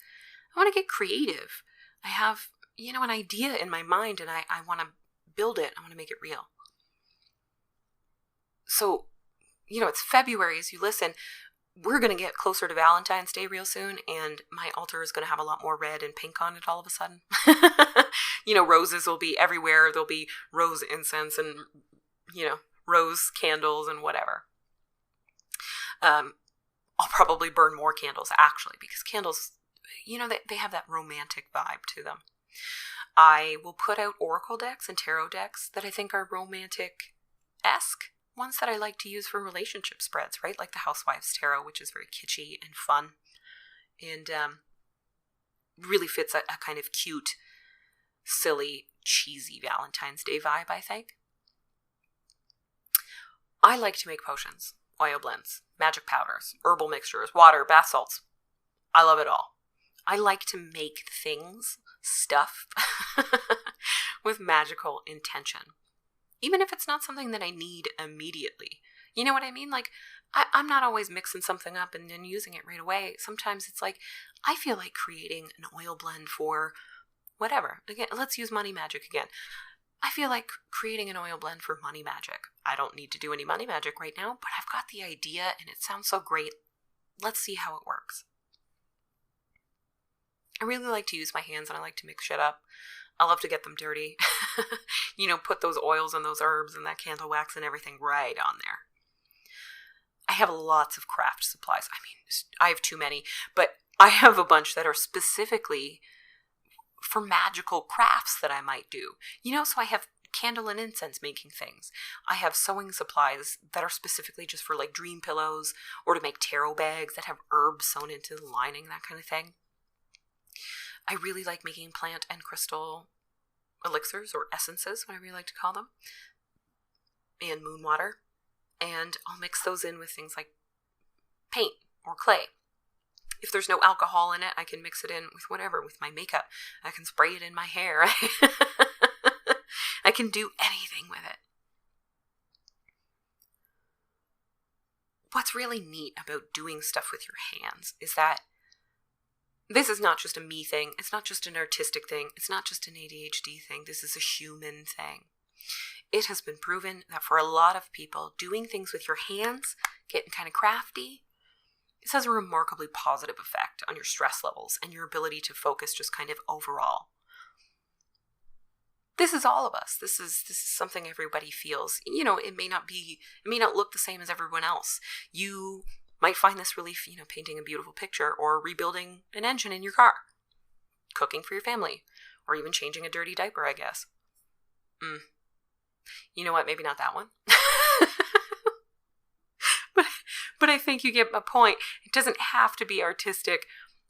I want to get creative. I have, an idea in my mind and I want to build it. I want to make it real. So, it's February as you listen. We're going to get closer to Valentine's Day real soon, and my altar is going to have a lot more red and pink on it all of a sudden. Roses will be everywhere. There'll be rose incense and, rose candles and whatever. I'll probably burn more candles, actually, because candles, they have that romantic vibe to them. I will put out oracle decks and tarot decks that I think are romantic-esque. Ones that I like to use for relationship spreads, right? Like the Housewives Tarot, which is very kitschy and fun. And really fits a kind of cute, silly, cheesy Valentine's Day vibe, I think. I like to make potions, oil blends, magic powders, herbal mixtures, water, bath salts. I love it all. I like to make things, stuff, with magical intention. Even if it's not something that I need immediately. You know what I mean? Like, I'm not always mixing something up and then using it right away. Sometimes it's like, I feel like creating an oil blend for whatever. Again, let's use money magic again. I feel like creating an oil blend for money magic. I don't need to do any money magic right now, but I've got the idea and it sounds so great. Let's see how it works. I really like to use my hands and I like to mix shit up. I love to get them dirty. Put those oils and those herbs and that candle wax and everything right on there. I have lots of craft supplies. I mean, I have too many, but I have a bunch that are specifically for magical crafts that I might do. So I have candle and incense making things. I have sewing supplies that are specifically just for like dream pillows or to make tarot bags that have herbs sewn into the lining, that kind of thing. I really like making plant and crystal elixirs or essences, whatever you like to call them, and moon water. And I'll mix those in with things like paint or clay. If there's no alcohol in it, I can mix it in with whatever, with my makeup. I can spray it in my hair. I can do anything with it. What's really neat about doing stuff with your hands is that this is not just a me thing. It's not just an artistic thing. It's not just an ADHD thing. This is a human thing. It has been proven that for a lot of people, doing things with your hands, getting kind of crafty, this has a remarkably positive effect on your stress levels and your ability to focus just kind of overall. This is all of us. This is something everybody feels. It may not look the same as everyone else. You might find this relief, painting a beautiful picture or rebuilding an engine in your car, cooking for your family, or even changing a dirty diaper, I guess. You know what? Maybe not that one. but I think you get my point. It doesn't have to be artistic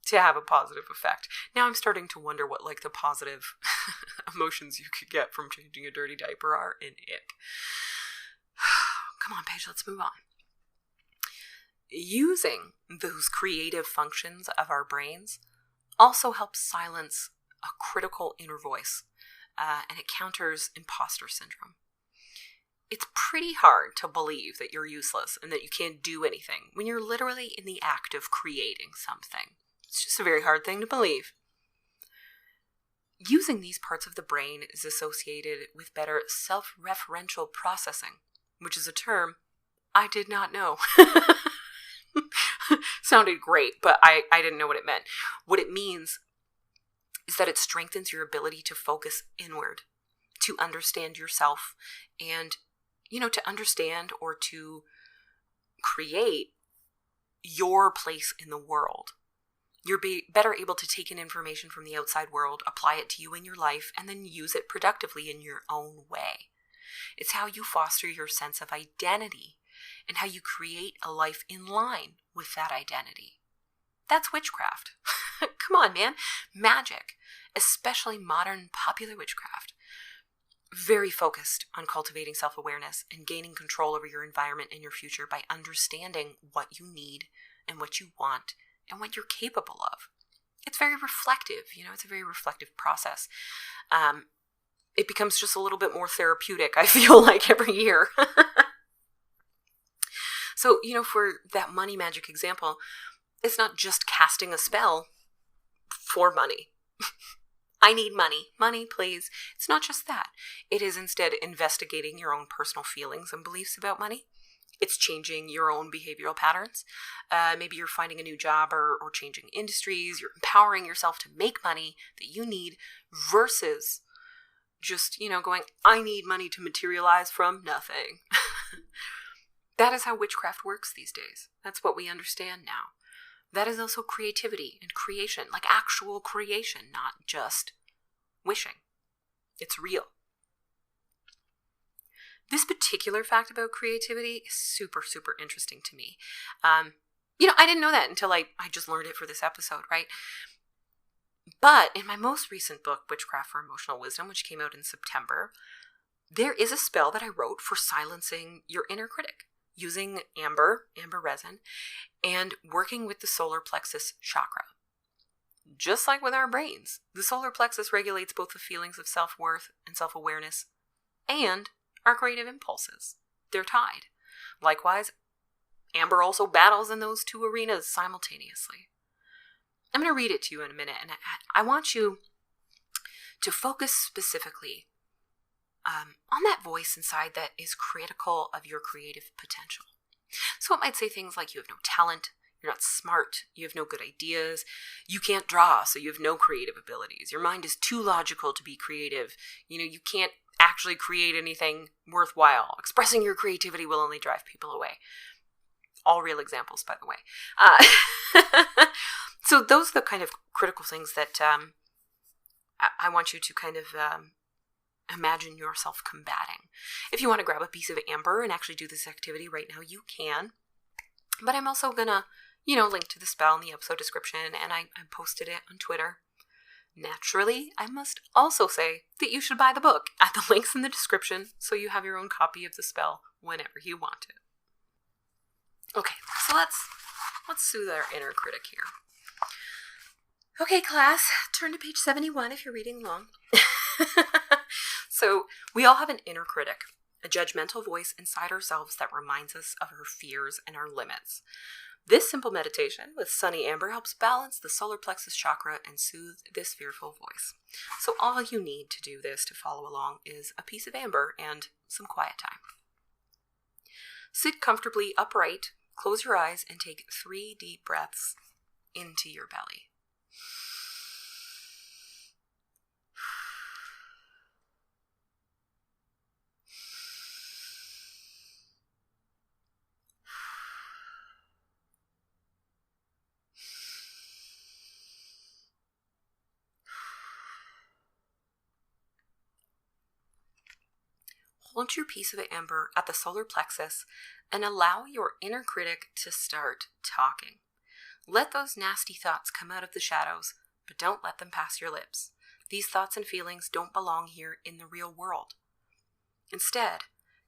to have a positive effect. Now I'm starting to wonder what the positive emotions you could get from changing a dirty diaper are, and ick. Come on, Paige, let's move on. Using those creative functions of our brains also helps silence a critical inner voice, and it counters imposter syndrome. It's pretty hard to believe that you're useless and that you can't do anything when you're literally in the act of creating something. It's just a very hard thing to believe. Using these parts of the brain is associated with better self-referential processing, which is a term I did not know. Sounded great, but I didn't know what it meant. What it means is that it strengthens your ability to focus inward, to understand yourself, and, to understand or to create your place in the world. You're better able to take in information from the outside world, apply it to you in your life, and then use it productively in your own way. It's how you foster your sense of identity and how you create a life in line with that identity. That's witchcraft. Come on, man. Magic, especially modern popular witchcraft. Very focused on cultivating self-awareness and gaining control over your environment and your future by understanding what you need and what you want and what you're capable of. It's very reflective, it's a very reflective process. It becomes just a little bit more therapeutic, I feel like, every year. So, for that money magic example, it's not just casting a spell for money. I need money. Money, please. It's not just that. It is instead investigating your own personal feelings and beliefs about money. It's changing your own behavioral patterns. Maybe you're finding a new job or changing industries. You're empowering yourself to make money that you need versus just, going, I need money to materialize from nothing. That is how witchcraft works these days. That's what we understand now. That is also creativity and creation, like actual creation, not just wishing. It's real. This particular fact about creativity is super, super interesting to me. I didn't know that until I just learned it for this episode, right? But in my most recent book, Witchcraft for Emotional Wisdom, which came out in September, there is a spell that I wrote for silencing your inner critic using amber resin, and working with the solar plexus chakra. Just like with our brains, the solar plexus regulates both the feelings of self-worth and self-awareness and our creative impulses. They're tied. Likewise, amber also battles in those two arenas simultaneously. I'm going to read it to you in a minute, and I want you to focus specifically on that voice inside that is critical of your creative potential. So it might say things like, you have no talent, you're not smart, you have no good ideas, you can't draw, so you have no creative abilities, your mind is too logical to be creative, you can't actually create anything worthwhile, expressing your creativity will only drive people away. All real examples, by the way. So those are the kind of critical things that I want you to kind of imagine yourself combating. If you want to grab a piece of amber and actually do this activity right now, you can. But I'm also going to, link to the spell in the episode description, and I posted it on Twitter. Naturally, I must also say that you should buy the book at the links in the description so you have your own copy of the spell whenever you want it. Okay, so let's soothe our inner critic here. Okay, class, turn to page 71 if you're reading along. So we all have an inner critic, a judgmental voice inside ourselves that reminds us of our fears and our limits. This simple meditation with Sunny Amber helps balance the solar plexus chakra and soothe this fearful voice. So all you need to do this to follow along is a piece of amber and some quiet time. Sit comfortably upright, close your eyes, and take 3 deep breaths into your belly. Hold your piece of amber at the solar plexus and allow your inner critic to start talking. Let those nasty thoughts come out of the shadows, but don't let them pass your lips. These thoughts and feelings don't belong here in the real world. Instead,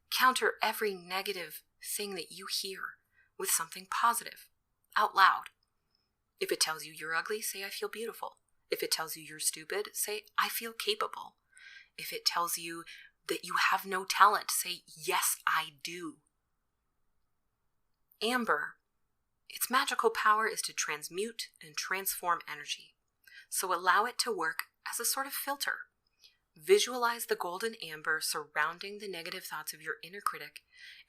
counter every negative thing that you hear with something positive, out loud. If it tells you you're ugly, say, I feel beautiful. If it tells you you're stupid, say, I feel capable. If it tells you that you have no talent, say, yes, I do. Amber, its magical power is to transmute and transform energy. So allow it to work as a sort of filter. Visualize the golden amber surrounding the negative thoughts of your inner critic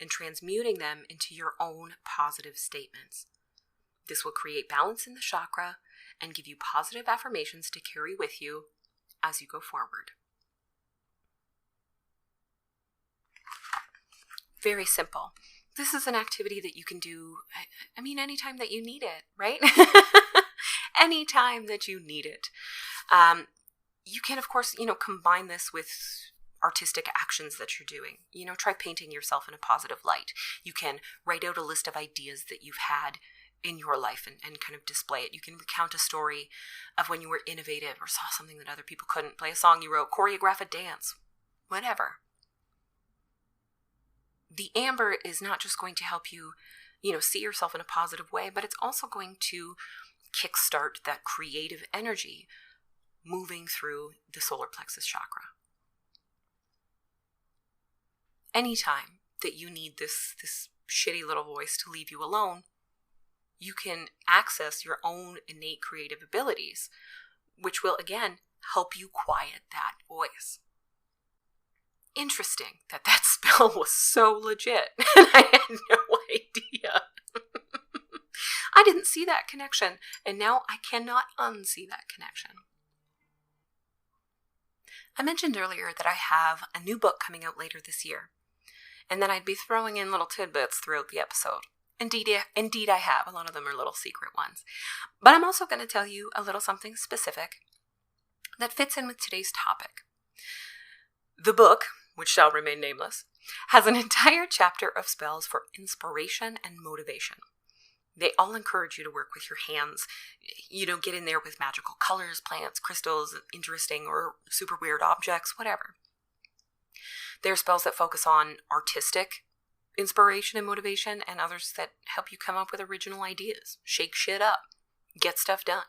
and transmuting them into your own positive statements. This will create balance in the chakra and give you positive affirmations to carry with you as you go forward. Very simple. This is an activity that you can do, anytime that you need it, right? anytime that you need it. You can, of course, combine this with artistic actions that you're doing. Try painting yourself in a positive light. You can write out a list of ideas that you've had in your life and kind of display it. You can recount a story of when you were innovative or saw something that other people couldn't, play a song you wrote, choreograph a dance, whatever. The amber is not just going to help you, see yourself in a positive way, but it's also going to kickstart that creative energy moving through the solar plexus chakra. Anytime that you need this shitty little voice to leave you alone, you can access your own innate creative abilities, which will, again, help you quiet that voice. Interesting that spell was so legit, and I had no idea. I didn't see that connection, and now I cannot unsee that connection. I mentioned earlier that I have a new book coming out later this year, and then I'd be throwing in little tidbits throughout the episode. Indeed, I have. A lot of them are little secret ones. But I'm also going to tell you a little something specific that fits in with today's topic. The book, which shall remain nameless, has an entire chapter of spells for inspiration and motivation. They all encourage you to work with your hands. Get in there with magical colors, plants, crystals, interesting or super weird objects, whatever. There are spells that focus on artistic inspiration and motivation, and others that help you come up with original ideas, shake shit up, get stuff done.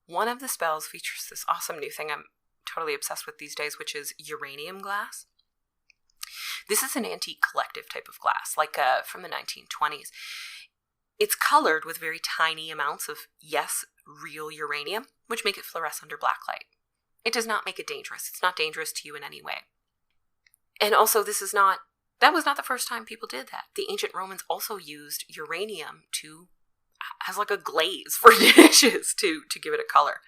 One of the spells features this awesome new thing I'm totally obsessed with these days, which is uranium glass. This is an antique collective type of glass, like from the 1920s. It's colored with very tiny amounts of, yes, real uranium, which make it fluoresce under black light. It does not make it dangerous. It's not dangerous to you in any way. And also, that was not the first time people did that. The ancient Romans also used uranium as like a glaze for dishes to give it a color.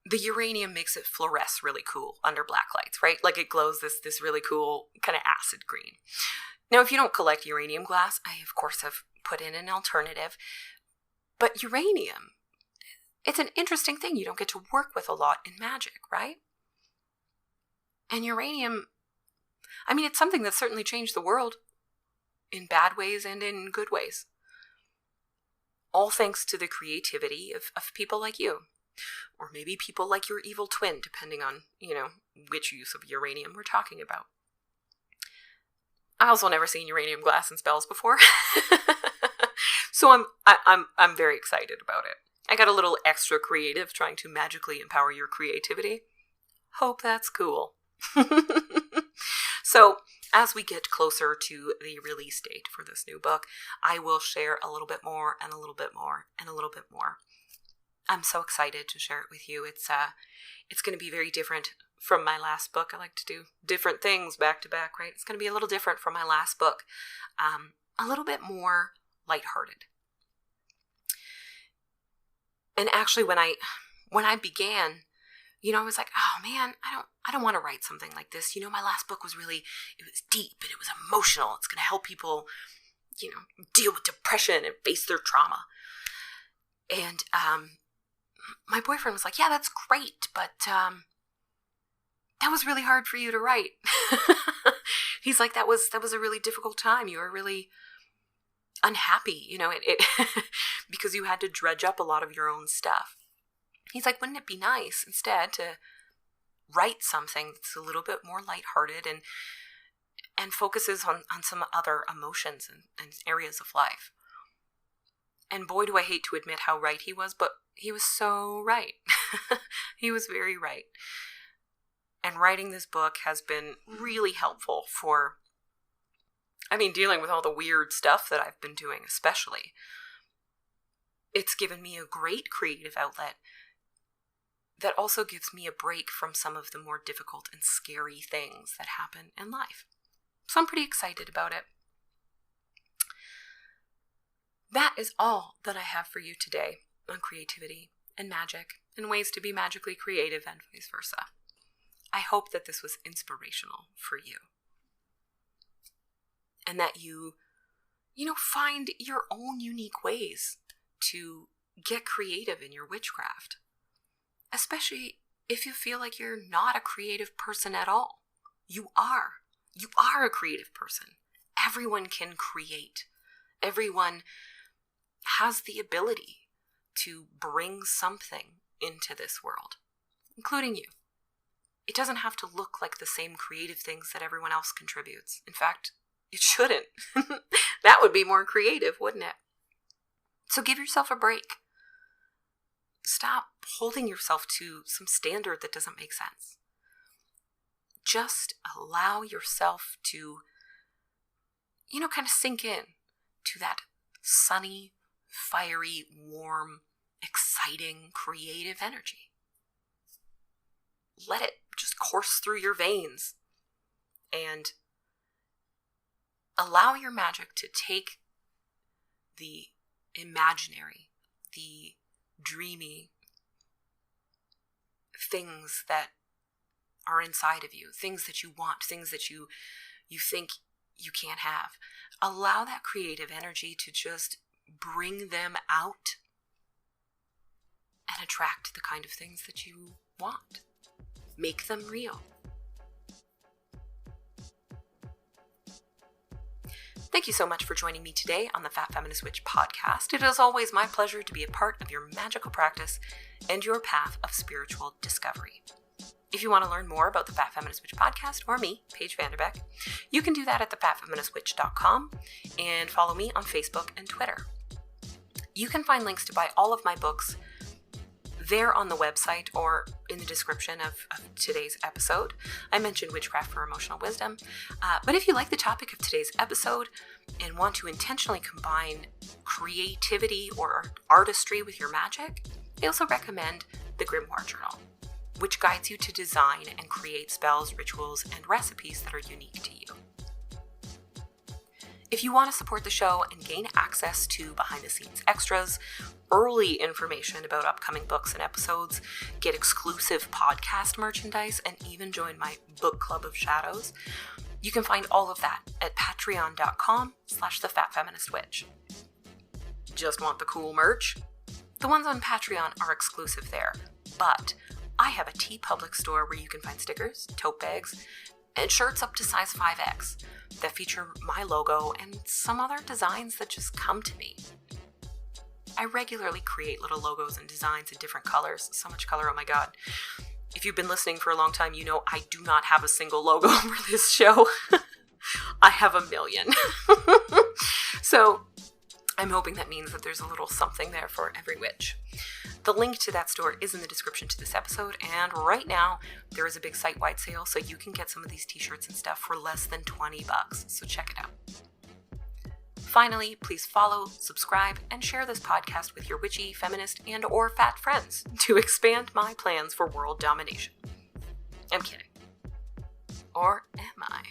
The uranium makes it fluoresce really cool under black lights, right? Like it glows this really cool kind of acid green. Now, if you don't collect uranium glass, I, of course, have put in an alternative. But uranium, it's an interesting thing you don't get to work with a lot in magic, right? And uranium, it's something that certainly changed the world in bad ways and in good ways. All thanks to the creativity of people like you. Or maybe people like your evil twin, depending on, which use of uranium we're talking about. I also never seen uranium glass in spells before. So I'm very excited about it. I got a little extra creative trying to magically empower your creativity. Hope that's cool. So, as we get closer to the release date for this new book, I will share a little bit more and a little bit more and a little bit more. I'm so excited to share it with you. It's going to be very different from my last book. I like to do different things back to back, right? It's going to be a little different from my last book. A little bit more lighthearted. And actually, when I began, I was like, oh man, I don't want to write something like this. My last book was it was deep and it was emotional. It's going to help people, deal with depression and face their trauma. And my boyfriend was like, yeah, that's great, but that was really hard for you to write. He's like, that was a really difficult time. You were really unhappy, it because you had to dredge up a lot of your own stuff. He's like, wouldn't it be nice instead to write something that's a little bit more lighthearted and focuses on some other emotions and areas of life? And boy, do I hate to admit how right he was, but he was so right. He was very right. And writing this book has been really helpful for, dealing with all the weird stuff that I've been doing, especially. It's given me a great creative outlet that also gives me a break from some of the more difficult and scary things that happen in life. So I'm pretty excited about it. That is all that I have for you today on creativity and magic and ways to be magically creative and vice versa. I hope that this was inspirational for you. And that you find your own unique ways to get creative in your witchcraft, especially if you feel like you're not a creative person at all. You are. You are a creative person. Everyone can create. Everyone has the ability to bring something into this world, including you. It doesn't have to look like the same creative things that everyone else contributes. In fact, it shouldn't. That would be more creative, wouldn't it? So give yourself a break. Stop holding yourself to some standard that doesn't make sense. Just allow yourself to, kind of sink in to that sunny, fiery, warm, exciting, creative energy. Let it just course through your veins and allow your magic to take the imaginary, the dreamy things that are inside of you, things that you want, things that you think you can't have. Allow that creative energy to just bring them out and attract the kind of things that you want. Make them real. Thank you so much for joining me today on the Fat Feminist Witch Podcast. It is always my pleasure to be a part of your magical practice and your path of spiritual discovery. If you want to learn more about the Fat Feminist Witch Podcast or me, Paige Vanderbeck, you can do that at thefatfeministwitch.com and follow me on Facebook and Twitter. You can find links to buy all of my books there on the website or in the description of today's episode. I mentioned Witchcraft for Emotional Wisdom, but if you like the topic of today's episode and want to intentionally combine creativity or artistry with your magic, I also recommend the Grimoire Journal, which guides you to design and create spells, rituals, and recipes that are unique to you. If you want to support the show and gain access to behind-the-scenes extras, early information about upcoming books and episodes, get exclusive podcast merchandise, and even join my book club of shadows, you can find all of that at patreon.com/thefatfeministwitch. Just want the cool merch? The ones on Patreon are exclusive there, but I have a TeePublic store where you can find stickers, tote bags, and shirts up to size 5X that feature my logo and some other designs that just come to me. I regularly create little logos and designs in different colors. So much color, oh my god. If you've been listening for a long time, you know I do not have a single logo for this show. I have a million. So I'm hoping that means that there's a little something there for every witch. The link to that store is in the description to this episode, and right now there is a big site-wide sale, so you can get some of these t-shirts and stuff for less than $20, so check it out. Finally, please follow, subscribe, and share this podcast with your witchy, feminist, and or fat friends to expand my plans for world domination. I'm kidding. Or am I?